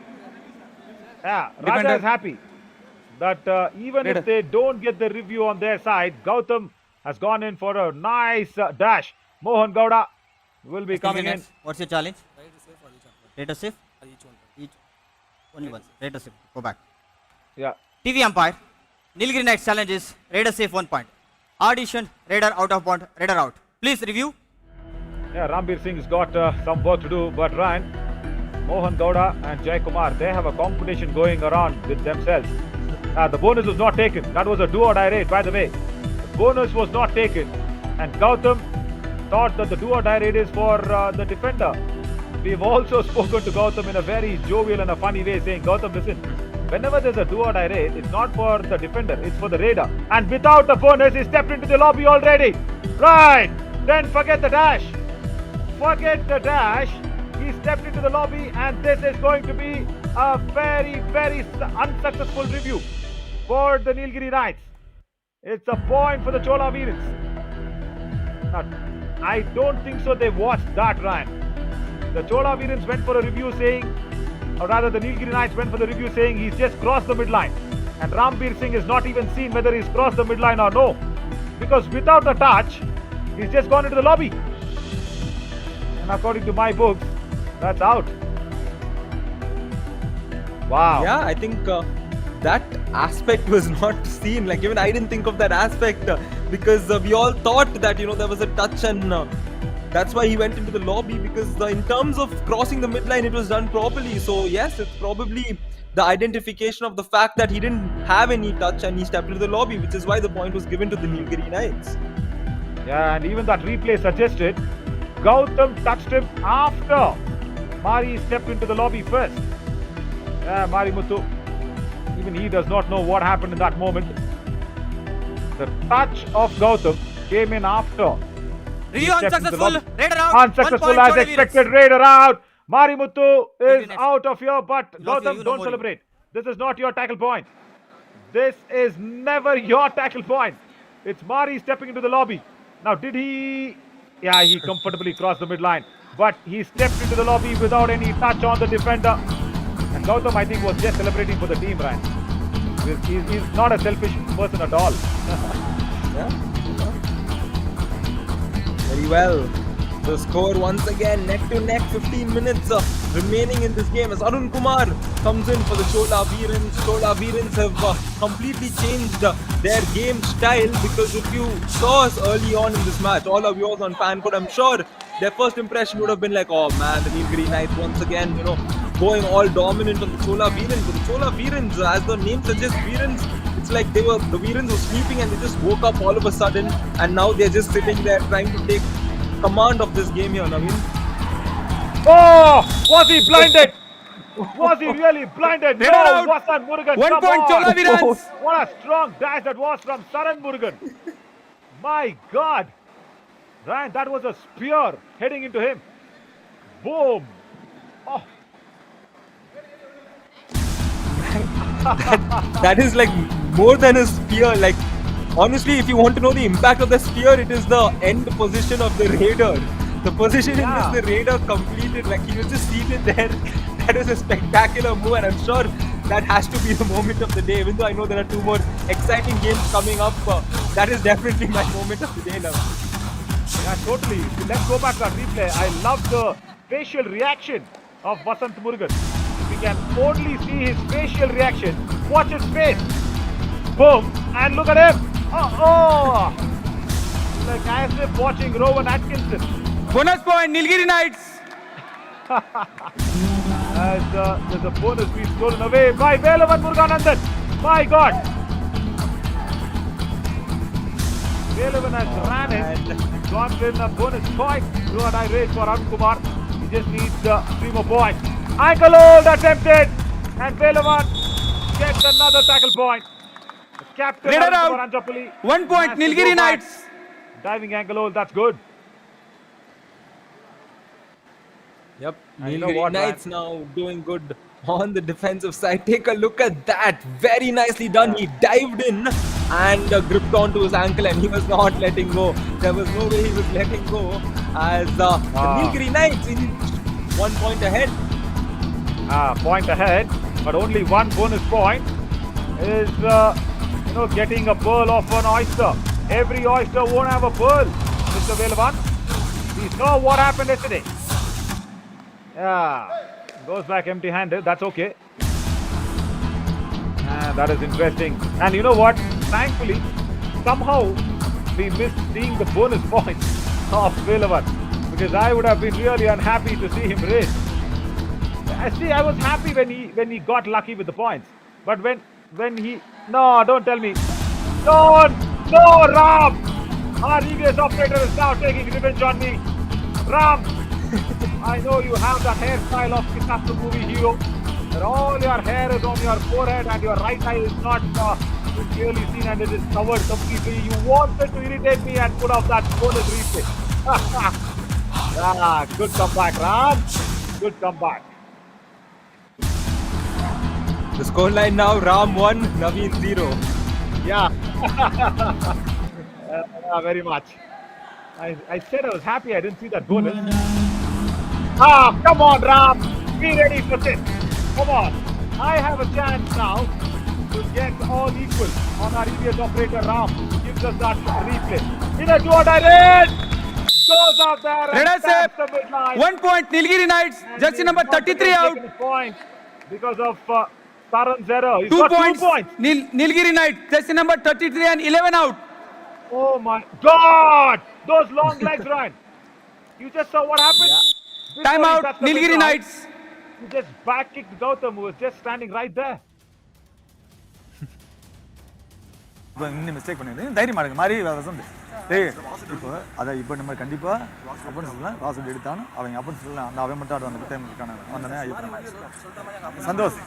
Yeah, Defender. Raja is happy that even Raider. if they don't get the review on their side, Gautam has gone in for a nice dash. Mohan Gowda will be coming in. What's your challenge? Raider safe? Each only one. Raider safe. Go back. Yeah. TV umpire. Nilgiri Knights challenge is Raider safe 1 point. Audition, Raider out of bound, Raider out. Please review. Yeah, Rambir Singh's got some work to do, but Ryan, Mohan Gowda and Jay Kumar, they have a competition going around with themselves. The bonus was not taken. That was a do or die raid, by the way. The bonus was not taken, and Gautam thought that the do or die raid is for the defender. We've also spoken to Gautam in a very jovial and a funny way, saying, Gautam, listen, whenever there's a do or die raid, it's not for the defender, it's for the raider. And without the bonus, he stepped into the lobby already. Right, then forget the dash. Forget the dash. He stepped into the lobby, and this is going to be a very, very unsuccessful review for the Nilgiri Knights. It's a point for the Chola Veerans. Now, I don't think so they watched that, Ryan. The Chola Veerans went for a review saying, or rather the Nilgiri Knights went for the review saying he's just crossed the midline. And Rambir Singh is not even seen whether he's crossed the midline or no. Because without a touch, he's just gone into the lobby. And according to my books, that's out. Wow. Yeah, I think that aspect was not seen. Like, even I didn't think of that aspect because we all thought that, there was a touch, and that's why he went into the lobby, because in terms of crossing the midline, it was done properly. So yes, it's probably the identification of the fact that he didn't have any touch and he stepped into the lobby, which is why the point was given to the Nilgiri Knights. Yeah, and even that replay suggested Gautam touched him after Mari stepped into the lobby first. Yeah, Mari Muthu, even he does not know what happened in that moment. The touch of Gautam came in after. Review unsuccessful. Raider out. Unsuccessful as expected. Raider out. Mari Muthu is out of here, but Gautam, don't celebrate. This is not your tackle point. This is never your tackle point. It's Mari stepping into the lobby. Now, did he... Yeah, he comfortably crossed the midline. But he stepped into the lobby without any touch on the defender. And Gautam, I think, was just celebrating for the team, Ryan. He's not a selfish person at all. Yeah. Very well. The score once again, neck to neck, 15 minutes remaining in this game as Arun Kumar comes in for the Chola Veerans. Chola Veerans have completely changed their game style, because if you saw us early on in this match, all our viewers on FanCode, I'm sure their first impression would have been like, oh man, the Nilgiri Knights once again, going all dominant on the Chola Veerans. But the Chola Veerans, as the name suggests, Veerans, it's like the Veerans were sleeping and they just woke up all of a sudden, and now they're just sitting there trying to take command of this game here, Naveen. Oh, was he blinded? Was he really blinded? No, Vasan Murugan. 1 point Chola Veerans. What a strong dash that was from Saran Murugan. My God. Ryan, that was a spear heading into him. Boom. Oh. that is like more than a spear. Like, honestly, if you want to know the impact of the spear, it is the end position of the raider. The position in which the raider completed, like he was just seated there. That is a spectacular move, and I'm sure that has to be the moment of the day. Even though I know there are two more exciting games coming up, that is definitely my moment of the day now. Yeah, totally. Let's go back to that replay. I love the facial reaction of Vasant Murugan. We can only see his facial reaction. Watch his face. Boom. And look at him. Oh. Like as if watching Rowan Atkinson. Bonus point, Nilgiri Knights. As there's a bonus being stolen away by Velavan Muruganandan. My God. Velavan has ran it. Got in a bonus point. Do or die race for Arun Kumar. He just needs 3 more points. Ankle hold attempted. And Velavan gets another tackle point. The captain Raider Arun out. Kumar Anjapalli 1 point, has to Nilgiri go back. Knights. Diving ankle hold, that's good. Yep, And you know Nilgiri what, Knights now doing good on the defensive side. Take a look at that. Very nicely done. He dived in and gripped onto his ankle, and he was not letting go. There was no way he was letting go, as the Nilgiri Knights in 1 point ahead. Point ahead, but only 1 bonus point is, getting a pearl off an oyster. Every oyster won't have a pearl, Mr. Velavan. We saw what happened yesterday. Yeah, goes back empty-handed. That's okay. That is interesting. And you know what? Thankfully, somehow we missed seeing the bonus points of Velavan. because I would have been really unhappy to see him race. I was happy when he got lucky with the points, but when he don't tell me, no, Ram, our EBS operator is now taking revenge on me. Ram, I know you have that hairstyle of Picasso movie hero, that all your hair is on your forehead and your right eye is not clearly seen and it is covered completely. You wanted to irritate me and put off that bonus replay. Good comeback, Ram. Good comeback. The scoreline now: Ram 1, Naveen 0. Yeah. Very much. I said I was happy I didn't see that bonus. Come on, Ram. Be ready for this. Come on. I have a chance now to get all equal on our EBS operator Ram. Gives us that replay. In a two-die race. Goes out there and Red taps the midline. 1 point, Nilgiri Knights, jersey number 33 out. Point because of Taran's error. He's 2 got points, 2 points. Nilgiri Knights, jersey number 33 and 11 out. Oh my God! Those long legs, Ryan. You just saw what happened? Before Time he out, touched the Nilgiri midline, Knights. He just back kicked Gautam, who was just standing right there. இன்னும் mistake பண்ணிடுறேன் தைரியமா இருக்கு மாதிரி வசந்த் டேய் இப்போ அதை இப்போ நம்ம கண்டிப்பா அப்பன் சொல்லலாம் வாசல் எடுத்தானு அவங்க அப்பன் சொல்லலாம் அந்த அவன் மட்டும் ஆடுவாங்க டைம் இருக்கானே வந்தனே ஐயப்பன் சந்தோஷ்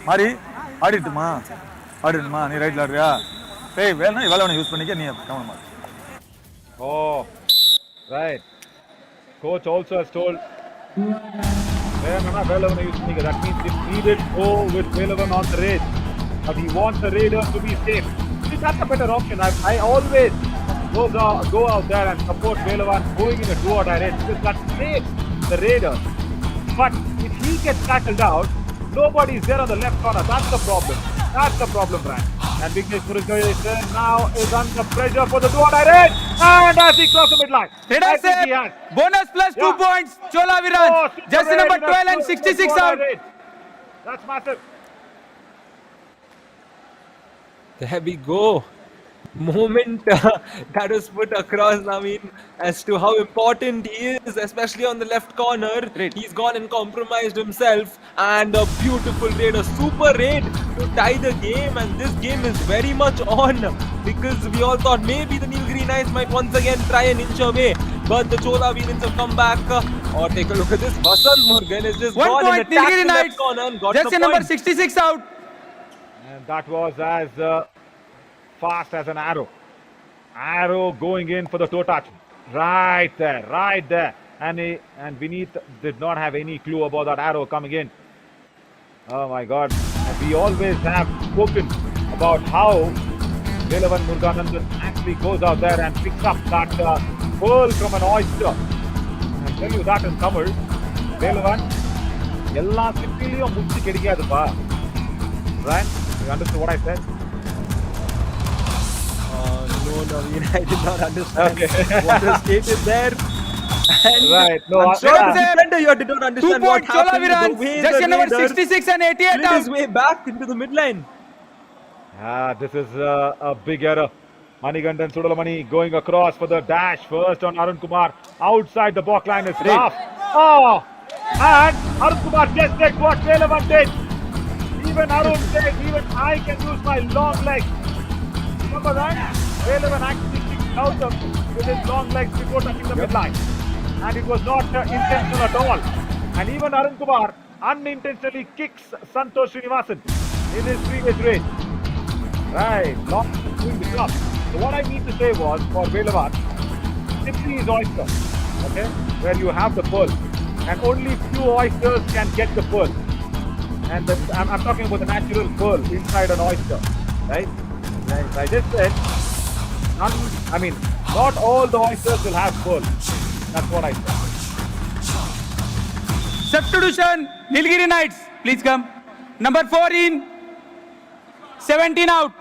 மாதிரி ஆடிட்டுமா நீ ரைட்ல ஆடுறியா டேய் வேணா இவளவனை யூஸ் பண்ணிக்க நீ கவனமா Oh, right. Coach also has told Velavan using that means if needed, go with Velavan on the raid. But he wants the raiders to be safe. See, that's a better option. I always go out there and support Velavan going in a do-or-die raid because that saves the raiders. But if he gets tackled out, nobody is there on the left corner. That's the problem. That's the problem, Brian. And Vignesh Murugan now is under pressure for the do-or-die raid. And as he crosses the midline, I think he has. Bonus plus 2 points, Chola Veerans, jersey number 12 and 66 out. That's massive. There we go. Moment that was put across, Naveen, as to how important he is, especially on the left corner. He's gone and compromised himself, and a beautiful raid, a super raid to tie the game. And this game is very much on, because we all thought maybe the Nilgiri Knights might once again try and inch away, but the Chola Veerans have come back. Or take a look at this, Vasant Murugan is just 1 gone point, and attacked Nilgiri the left Knights, corner and got the jersey number point. 66 out. And that was as fast as an arrow. Arrow going in for the toe touch. Right there. And Vineet did not have any clue about that arrow coming in. Oh my God. And we always have spoken about how Velavan Muruganandan actually goes out there and picks up that pearl from an oyster. I'll tell you that in Tamil. Velavan, எல்லா சிப்பிலையும் முச்சு கிடைக்காதுப்பா. Right? You understood what I said? No, Naveen, I did not understand what was stated there. And Right. No, I'm sure yeah. the defender here did not 2 understand what points, Chola happened. The Veerans, way jersey the number raider 66 and 88 slid out. his way back into the midline. This is a big error. Manigandan Sudalamani going across for the dash first on Arun Kumar. Outside the block line is tough. Oh! And Arun Kumar just did what Velavan did. Even Arun said, even I can use my long legs. Remember that? Velavan actually kicked out with his long legs before touching the midline. And it was not intentional at all. And even Arun Kumar unintentionally kicks Santosh Srinivasan in his previous race. Right, long doing the job. So what I need to say was for Velavan, simply is oyster, okay, where you have the pearl, and only few oysters can get the pearl. And I'm talking about the natural pearl inside an oyster, right? I just said, not all the oysters will have pearl. That's what I said. Substitution, Nilgiri Knights, please come. Number 4 in, 17 out.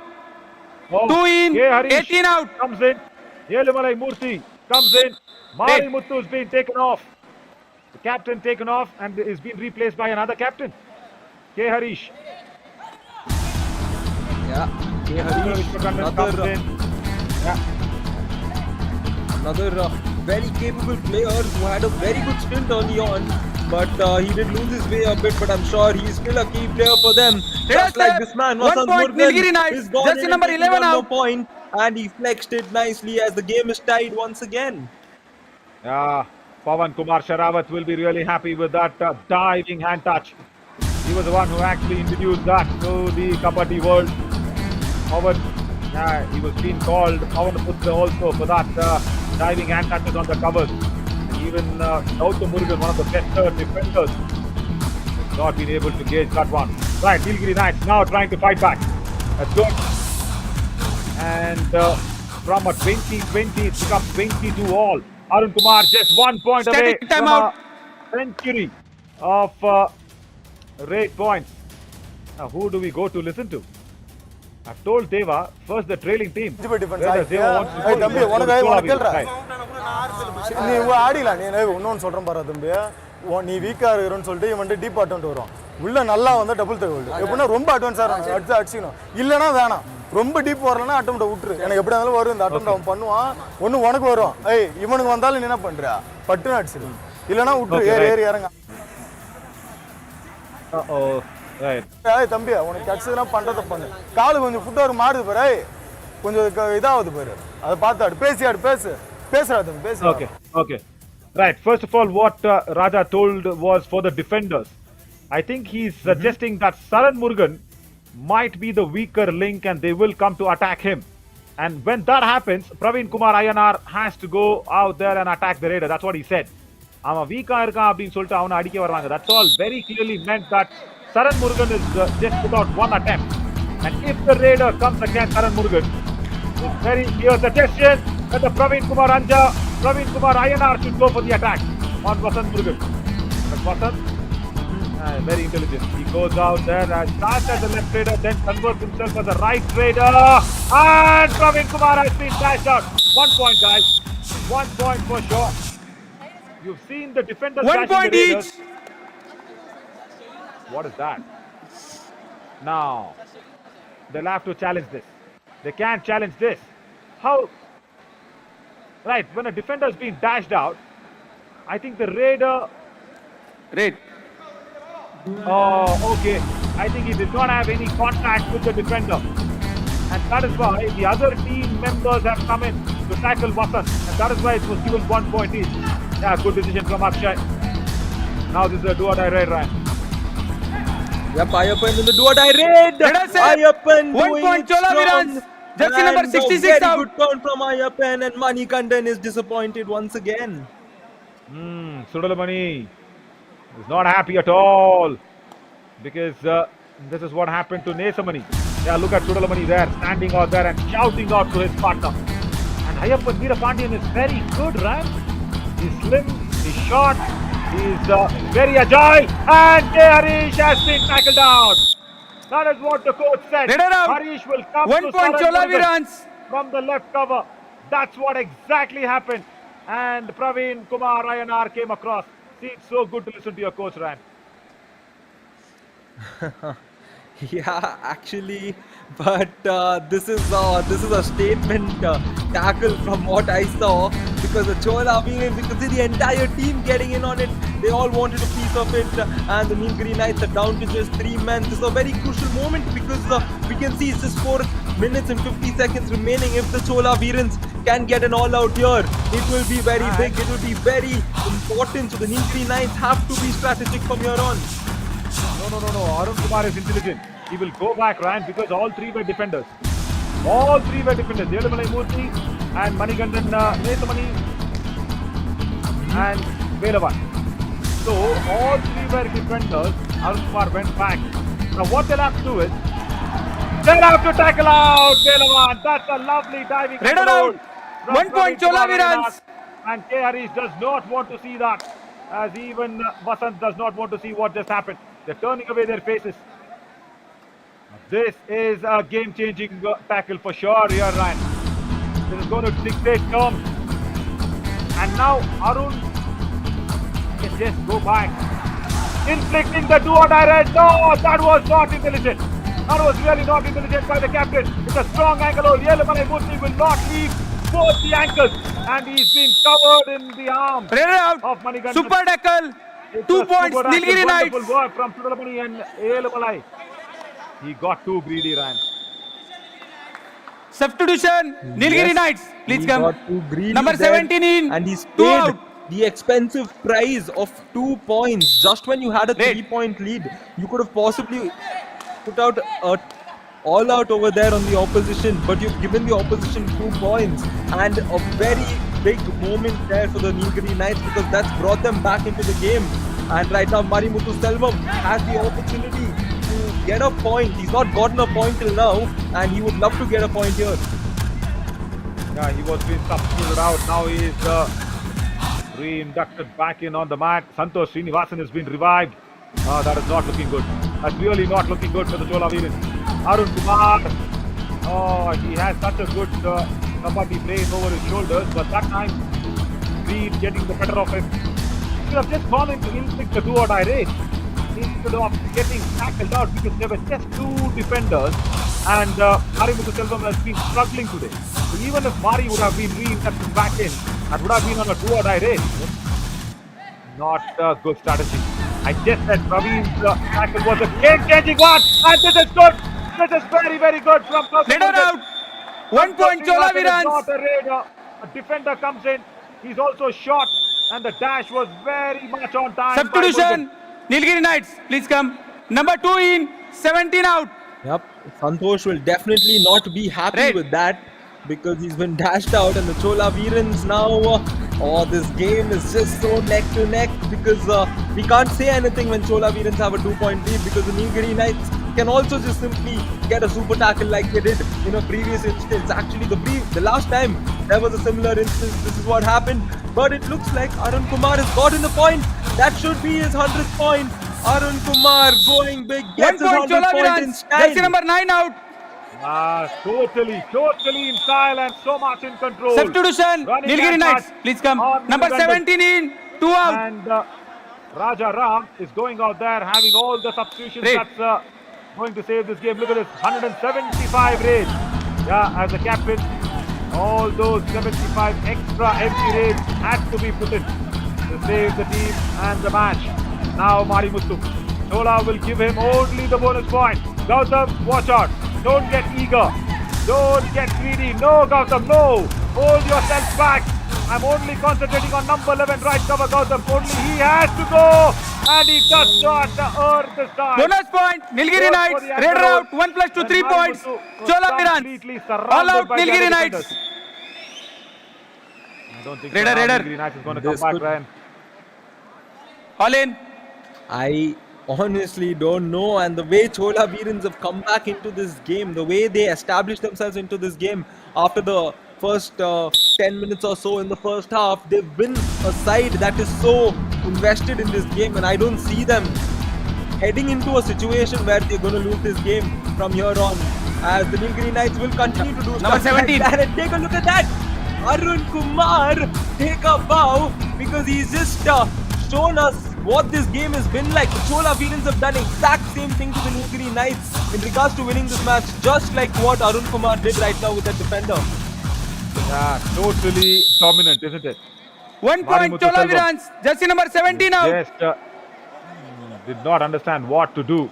2 in, K. Harish 18 out. comes in. Yelumalai Murthy comes in. Mari Muthu has been taken off. The captain taken off and is being replaced by another captain. K. Harish. Yeah, Harish, Vishwakandan comes in. Yeah. Another very capable player who had a very good stint early on, but he did lose his way a bit. But I'm sure he's still a key player for them. Just like this man, 1 Vasant point, Murugan Nilgiri Knights. is gone Jersey in number and taking 11 one more out. point, and he flexed it nicely as the game is tied once again. Yeah, Pawan Kumar Sharawat will be really happy with that diving hand touch. He was the one who actually introduced that to the Kabaddi world. Pawan, yeah, he was being called Pawan Putra also for that diving hand touches on the covers. And even Gautam Murugan, one of the best defenders, has not been able to gauge that one. Right, Nilgiri Knights now trying to fight back. That's good. And from a 20-20, it's become 22 all. Arun Kumar just 1 point away Static from timeout. a century of rate points. Now, who do we go to listen to? I've told Deva, first the trailing team. Whereas Deva wants to go தம்பி to உனக்கு Chola உனக்கு Veerans. கேள்றா Right. நீ ஆடிலாம் நீ இன்னொன்று சொல்கிறேன் பாரு தம்பி நீ வீக்காக இருக்கிறன்னு சொல்லிட்டு இவன் வந்து டீப் அட்டன்ட் வரும் உள்ள நல்லா வந்து டபுள் தகவல் எப்படின்னா ரொம்ப அட்வான்ஸாக இருக்கும் அடிச்சுக்கணும் இல்லைன்னா வேணாம் ரொம்ப டீப் வரலன்னா அட்டம் விட்டுரு எனக்கு எப்படி இருந்தாலும் வரும் இந்த அட்டம் அவன் பண்ணுவான் ஒன்று உனக்கு வரும் ஏய் இவனுக்கு வந்தாலும் நீ என்ன பண்ணுற பட்டுன்னு அடிச்சிடு இல்லைன்னா விட்டுரு ஏறி ஏறி இறங்க Uh-oh. Right. ஏய் தம்பி உனக்கு கிடைச்சதுன்னா பண்ணுறதை பண்ணு காலு கொஞ்சம் ஃபுட்டாக மாறுது பாரு ஏய் கொஞ்சம் இதாகுது பாரு அதை பார்த்து ஆடு பேசுறா தம்பி பேசு Okay. Okay. Right. First of all, what Raja told was for the defenders. I think he's suggesting that Saran Murugan might be the weaker link and they will come to attack him. And when that happens, Praveen Kumar Ayanar has to go out there and attack the raider. That's what he said. அவன் வீக்கா இருக்கான் அப்படின்னு சொல்லிட்டு அவனை அடிக்க வராங்க. That's all very clearly meant that Saran Murugan is just put out one attempt. And if the raider comes against Saran Murugan, it's very clear suggestion that the Praveen Kumar Ayanar should go for the attack on Vasant Murugan. But Vasant, very intelligent. He goes out there and starts as a left raider, then converts himself as a right raider. And Praveen Kumar has been dashed out. 1 point, guys. 1 point for sure. You've seen the defenders 1 dashing point the raiders. each. What is that? Now, they'll have to challenge this. They can't challenge this. How? Right, when a defender is being dashed out, I think the raider. Rate. Oh, okay. I think he did not have any contact with the defender. And that is why the other team members have come in to tackle Vasant. And that is why it was given 1 point each. Yeah, good decision from Akshay. Now this is a do-or-die raid, Ryan. Yep, Ayyappan in the do-or-die raid. Ayyappan 1 doing point, it Chola strong. Veerans. Jersey number And a 66 very out. good count from Ayyappan, and Manikandan is disappointed once again. Sudalamani is not happy at all because this is what happened to Nesamani. Yeah, look at Sudalamani there, standing out there and shouting out to his partner. And Ayyappan Veerapandiyan is very good, right? He's slim, he's short, he's very agile, and Harish has been tackled out. That is what the coach said. Raider out. Harish will come 1 to point, Saran Chola Murugan Veerans. from the left cover. That's what exactly happened. And Praveen Kumar Ayanar came across. See, it's so good to listen to your coach, Ryan. Yeah, actually, but this is a statement tackle from what I saw, because the Chola Veerans, you can see the entire team getting in on it. They all wanted a piece of it, and the Nilgiri Knights are down to just 3 men. This is a very crucial moment because we can see it's just 4 minutes and 50 seconds remaining. If the Chola Veerans can get an all-out here, it will be very big. It will be very important. So the Nilgiri Knights have to be strategic from here on. No. Arun Kumar is intelligent. He will go back, Ryan, because all 3 were defenders. All 3 were defenders. Yelamalai Murthy and Manikandan Nesamani and Velavan. So all 3 were defenders. Arun Kumar went back. Now what they'll have to do is they'll have to tackle out Velavan. That's a lovely diving. Raider control out. from 1 point, Praveen Chola Kumar Veerans. And K. Harish does not want to see that, as even Vasant does not want to see what just happened. They're turning away their faces. This is a game-changing tackle for sure here, Ryan. This is going to dictate terms. And now Arun can just go back. Inflicting the do-or-die raid. No, that was not intelligent. That was really not intelligent by the captain. It's a strong angle. Yelamalai Murthy will not leave both the ankles, and he's been covered in the arm Red out. of Manikandan. Super tackle. It's 2 a points. super tackle, Nilgiri Knights. wonderful work from Sudalamani and Elamalai. He got too greedy, Ryan. Substitution. Nilgiri Yes, Knights. Please he come. got too greedy Number there, 17 in. and he's 2 paid out. the expensive price of 2 points. Just when you had a Red. 3-point lead, you could have possibly put out a all out over there on the opposition, but you've given the opposition 2 points, and a very big moment there for the Nilgiri Knights, because that's brought them back into the game. And right now Marimuthu Selvam has the opportunity to get a point. He's not gotten a point till now, and he would love to get a point here. Yeah, he was being substituted out. Now he is re-inducted back in on the mat. Santosh Srinivasan has been revived. That is not looking good. That's really not looking good for the Chola Veerans. Arun Kumar. Oh, he has such a good kabaddi playing over his shoulders, but that time Reed getting the better of him. He should have just gone into the do or die race instead of getting tackled out, because there were just 2 defenders, and Marimuthu Selvam has been struggling today. So even if Mari would have been reinducted back in, that would have been on a do or die race. Not a good strategy. I just said Praveen's tackle was a game-changing one, and this is good. This is very, very good from Red out. 1 point Chola Veerans. Not a raider. A defender comes in. He's also shot, and the dash was very much on time. by Substitution. Murugan. Nilgiri Knights. Please come. Number 2 in. 17 out. Yep, Santosh will definitely not be happy Red. with that, because he's been dashed out, and the Chola Veerans now, this game is just so neck to neck, because we can't say anything when Chola Veerans have a 2-point lead, because the Nilgiri Knights can also just simply get a super tackle like they did in a previous instance. Actually, the last time there was a similar instance, this is what happened. But it looks like Arun Kumar has gotten the point. That should be his 100th point. Arun Kumar going big, 1 gets his point 100th Chola point in Veerans. Jersey style. number 9 out. Totally in style and so much in control. Substitution. Running Nilgiri that Knights. much Please come. on Number Nilgiri. 17 in. 2 out. And Raja Ram is going out there having all the substitutions. Red. That's going to save this game. Look at this, 175 raids. Yeah, as a captain, all those 75 extra empty raids had to be put in to save the team and the match. Now Marimuthu. Chola will give him only the bonus point. Gautam, watch out. Don't get eager. Don't get greedy. No, Gautam, no. Hold yourself back. I'm only concentrating on number 11 right cover, Gautam. Only he has to go. And he does not earn this time. Bonus point. Nilgiri Goes Knights. for the Red angle. out. 1 plus 2, When 3 points. Marimuthu was Chola Veerans. completely surrounded All out by the Nilgiri other Knights. defenders. I don't think Raider, so. Raider. Nilgiri Knights is going to come This back, could- Ryan. All in. I honestly don't know, and the way Chola Veerans have come back into this game, the way they established themselves into this game after the first 10 minutes or so in the first half, they've been a side that is so invested in this game, and I don't see them heading into a situation where they're going to lose this game from here on, as the Nilgiri Knights will continue to do Number stuff like 17. that. And take a look at that, Arun Kumar take a bow, because he's just shown us what this game has been like. The Chola Veerans have done exact same thing to the Nilgiri Knights in regards to winning this match, just like what Arun Kumar did right now with that defender. Yeah, totally dominant, isn't it? 1 point Marimuthu Chola Selvam. Veerans. Jersey number 17 out. Just did not understand what to do.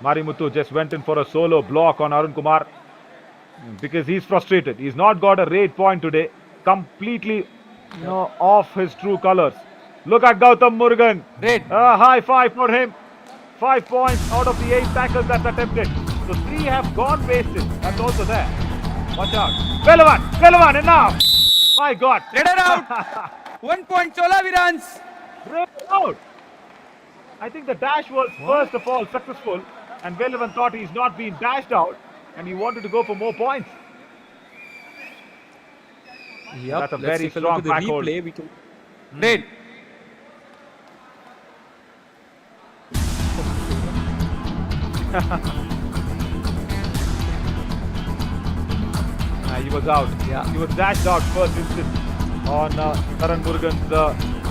Marimuthu just went in for a solo block on Arun Kumar because he's frustrated. He's not got a raid point today. Completely off his true colors. Look at Gautam Murugan. Red. A high five for him. 5 points out of the 8 tackles that's attempted. So 3 have gone wasted. That's also there. Watch out. Velavan, enough. My God. Raider out. 1 point Chola Veerans. Red out. I think the dash was first of all successful, and Velavan thought he's not been dashed out, and he wanted to go for more points. Yep, That's a let's very take a strong look at the back hold. replay. We can Red. He was out. Yeah. He was dashed out first instance on Karan Murugan's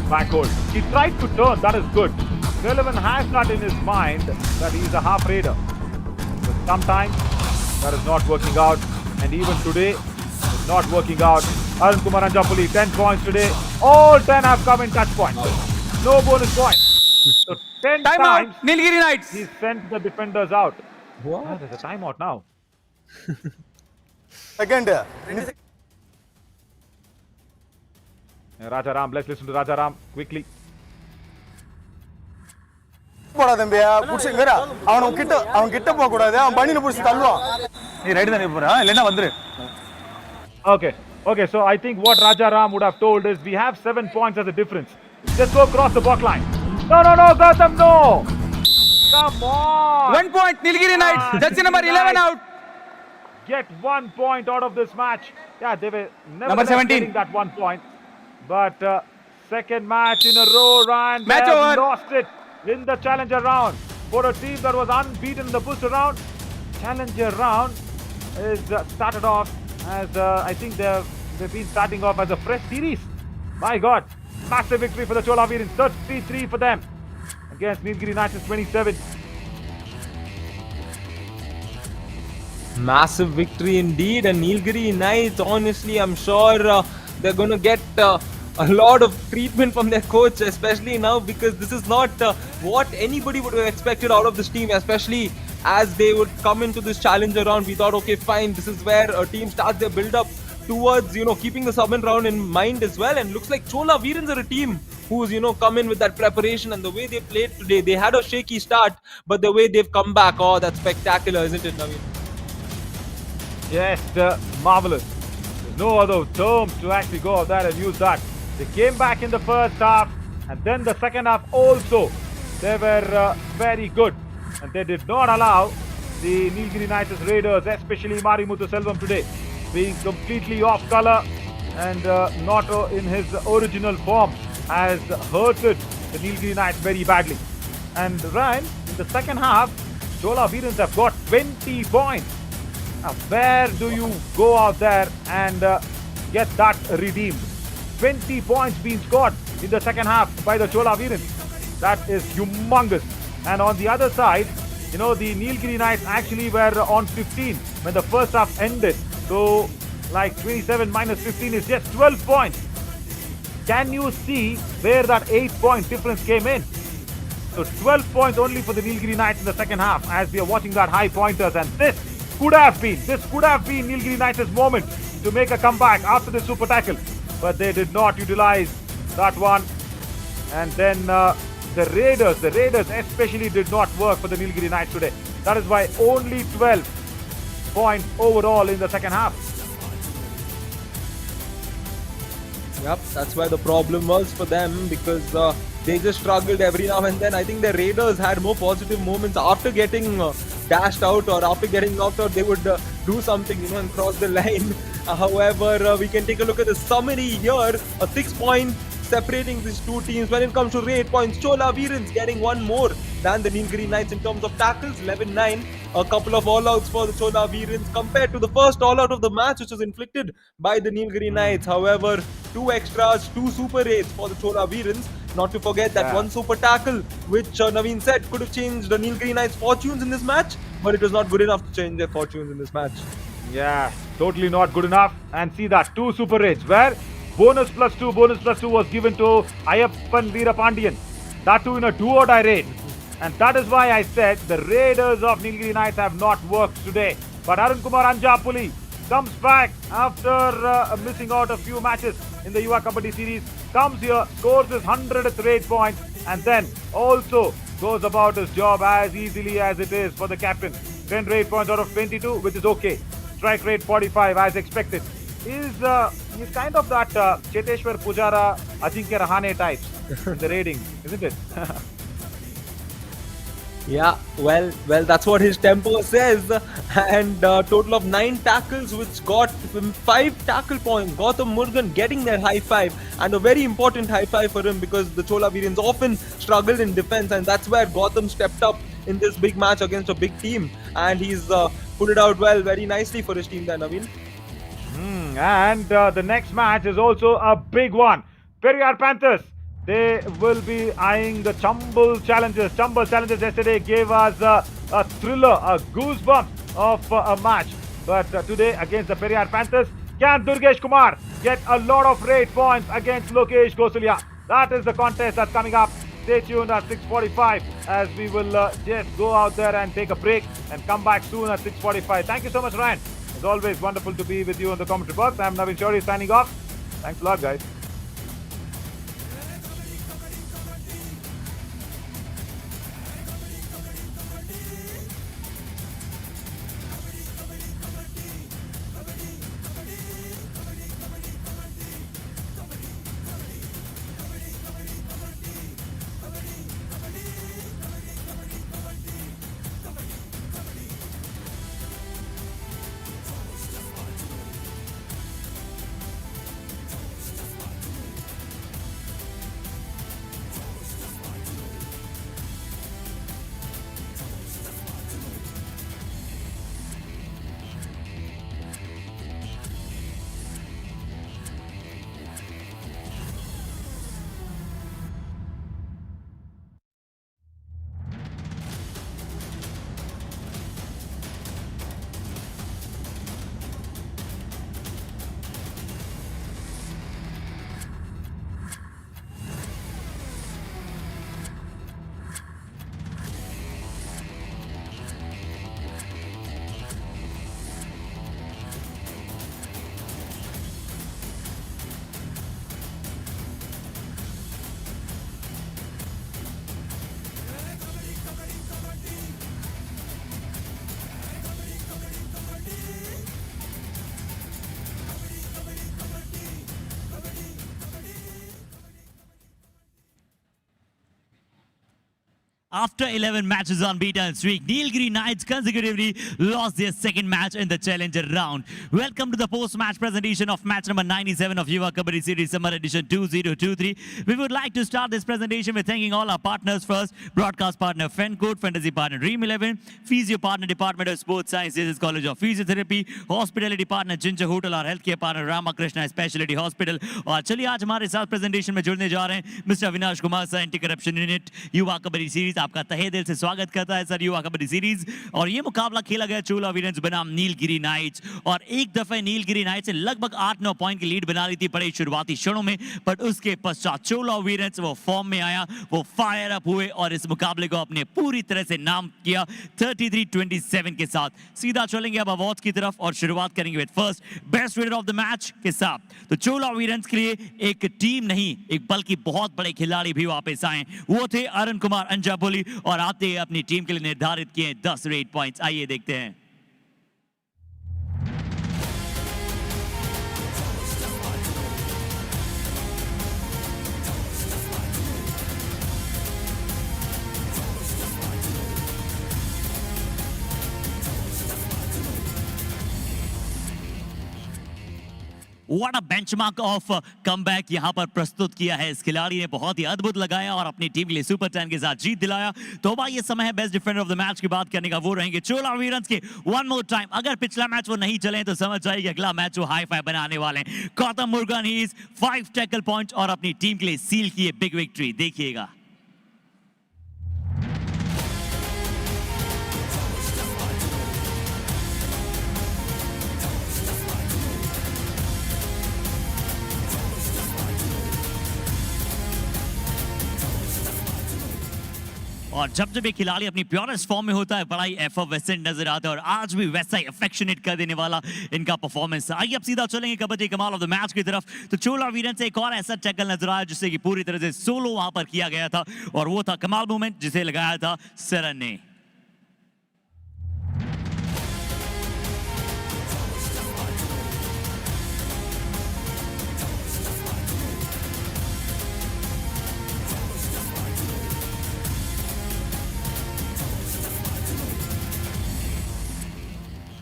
back hold. He tried to turn, that is good. Velavan has that in his mind that he's a half raider. But sometimes that is not working out, and even today it's not working out Arun Kumar Anjapuli, 10 points today. All 10 have come in touch points. No bonus points. So 10 Time times out, Nilgiri Knights. he sent the defenders out. What? Ah, there's a timeout now. Second. Raja Ram, let's listen to Raja Ram quickly. போடா தம்பியா புடிச்சுங்கடா அவன் கிட்ட போக கூடாது அவன் பணியில புடிச்சு தள்ளுவான் நீ ரைட் தான் போறா இல்லனா வந்துரு. Okay, so I think what Raja Ram would have told is we have 7 points as a difference. Just go across the block line. No, Gautam, no! Come on! 1 point, Nilgiri Knights. Jersey number 11 out. Get 1 point out of this match. Yeah, they were never Number 17. getting that 1 point. But second match in a row, Ryan. Match they have over. lost it in the challenger round. For a team that was unbeaten in the booster round, challenger round is started off as I think they've been starting off as a fresh series. My God, massive victory for the Chola Veerans, 33 for them against Nilgiri Knights 27. Massive victory indeed, and Nilgiri Knights, honestly, I'm sure they're going to get a lot of treatment from their coach, especially now, because this is not what anybody would have expected out of this team, especially as they would come into this challenger round. We thought, okay, fine, this is where a team starts their build-up towards, keeping the Southern round in mind as well. And looks like Chola Veerans are a team who's, come in with that preparation, and the way they played today, they had a shaky start, but the way they've come back, oh, that's spectacular, isn't it, Naveen? Yes, marvelous. There's no other terms to actually go out there and use that. They came back in the first half, and then the second half also. They were very good, and they did not allow the Nilgiri Knights Raiders, especially Marimuthu Selvam today, being completely off colour and not in his original form, has hurted the Nilgiri Knights very badly. And Ryan, in the second half, Chola Veerans have got 20 points. Now, where do you go out there and get that redeemed? 20 points being scored in the second half by the Chola Veerans. That is humongous. And on the other side, the Nilgiri Knights actually were on 15 when the first half ended. So, like 27 minus 15 is just 12 points. Can you see where that 8-point difference came in? So 12 points only for the Nilgiri Knights in the second half as we are watching that high pointers, and this could have been Nilgiri Knights' moment to make a comeback after the super tackle, but they did not utilize that one. And then the Raiders especially did not work for the Nilgiri Knights today. That is why only 12 points overall in the second half. Yep, that's why the problem was for them, because they just struggled every now and then. I think the Raiders had more positive moments after getting dashed out or after getting knocked out. They would do something, and cross the line. However, we can take a look at the summary here. A 6-point separating these two teams. When it comes to rate points, Chola Veerans getting one more than the Nilgiri Knights in terms of tackles, 11-9. A couple of all-outs for the Chola Veerans compared to the first all-out of the match, which was inflicted by the Nilgiri Knights. However, 2 extras, 2 super rates for the Chola Veerans. Not to forget that one super tackle, which Naveen said could have changed the Nilgiri Knights' fortunes in this match, but it was not good enough to change their fortunes in this match. Yeah, totally not good enough. And see that 2 super rates where bonus plus 2 was given to Ayappan Veerapandiyan. That too in a do-or-die raid. And that is why I said the Raiders of Nilgiri Knights have not worked today. But Arun Kumar Anjapuli comes back after missing out a few matches in the Yuva Kabaddi series. Comes here, scores his 100th raid point, and then also goes about his job as easily as it is for the captain. 10 raid points out of 22, which is okay. Strike rate 45 as expected. He's kind of that Cheteshwar Pujara, Ajinkya Rahane types in the raiding, isn't it? Yeah, well, that's what his tempo says. And total of 9 tackles, which got him 5 tackle points. Gautam Murugan getting their high five, and a very important high five for him, because the Chola Veerans often struggled in defense, and that's where Gautam stepped up in this big match against a big team, and he's put it out well, very nicely for his team there, Naveen. And the next match is also a big one. Periyar Panthers. They will be eyeing the Chambal Challengers. Chambal Challengers yesterday gave us a thriller, a goosebump of a match. But today against the Periyar Panthers, Can Durgesh Kumar get a lot of rate points against Lokesh Gosalia? That is the contest that's coming up. Stay tuned at 6:45 as we will just go out there and take a break and come back soon at 6:45. Thank you so much, Ryan. It's always wonderful to be with you on the commentary box. I'm Navin Shori signing off. Thanks a lot, guys. After 11 matches unbeaten streak, Nilgiri Knights consecutively lost their second match in the challenger round. Welcome to the post-match presentation of match number 97 of Yuva Kabaddi Series Summer Edition 2023. We would like to start this presentation with thanking all our partners first. Broadcast partner FenCode, Fantasy partner Dream 11, Physio partner Department of Sports Sciences College of Physiotherapy, Hospitality partner Ginger Hotel और Healthcare partner Ramakrishna Specialty Hospital. और चलिए आज हमारे साथ presentation में जुड़ने जा रहे हैं mister Avinash Kumar sir, anti corruption unit युवा कबड्डी सीरीज। आपका तहे दिल से स्वागत करता है सर युवा कबड्डी सीरीज। और ये मुकाबला खेला गया चोला वीरेंस बनाम नीलगिरी नाइट्स, और एक दफे नीलगिरी नाइट्स ने लगभग 8-9 पॉइंट की लीड बना ली थी बड़े शुरुआती क्षणों में, बट उसके पश्चात चोला वीरेंस वो फॉर्म में आया, वो फायर अप हुए और इस मुकाबले को अपने पूरी तरह से नाम किया 33-27 के साथ। सीधा चलेंगे अब अवार्ड्स की तरफ और शुरुआत करेंगे with first best raider of the match के साथ। तो चोला वीरेंस के लिए एक टीम नहीं, एक बल्कि बहुत बड़े खिलाड़ी भी वापस आए। वो थे अरुण कुमार अंजाबोली और आते अपनी टीम के लिए निर्धारित किए 10 रेड पॉइंट्स। आइए देखते हैं। What a benchmark of comeback यहाँ पर प्रस्तुत किया है इस खिलाड़ी ने, बहुत ही अद्भुत लगाया और अपनी टीम के लिए सुपर 10 के साथ जीत दिलाया। तो भाई ये समय है best defender of the match की बात करने का, वो रहेंगे चोला वीरंस के। वन मोर टाइम, अगर पिछला मैच वो नहीं चले तो समझ जाइए अगला मैच वो हाई फाई बनाने वाले हैं। गौतम मुर्गन ही 5 टैकल पॉइंट और अपनी टीम के लिए सील किए बिग विक्ट्री। देखिएगा और जब जब ये खिलाड़ी अपनी प्योरेस्ट फॉर्म में होता है बड़ा ही एफर्वेसेंट नजर आता है, और आज भी वैसा ही अफेक्शनेट कर देने वाला इनका परफॉर्मेंस। आइए अब सीधा चलेंगे कबड्डी कमाल ऑफ द मैच की तरफ। तो चोला वीरन से एक और ऐसा टैकल नजर आया जिससे कि पूरी तरह से सोलो वहां पर किया गया था, और वो था कमाल मूवमेंट जिसे लगाया था सरन ने।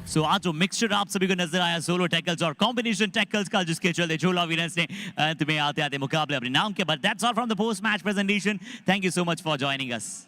सो आज जो मिक्सचर आप सभी को नजर आया सोलो टैकल्स और कॉम्बिनेशन टैकल्स का, जिसके चलते चोला वीरंस ने अंत में आते आते मुकाबले अपने नाम के। But that's all from the post match presentation. Thank you so much for joining us.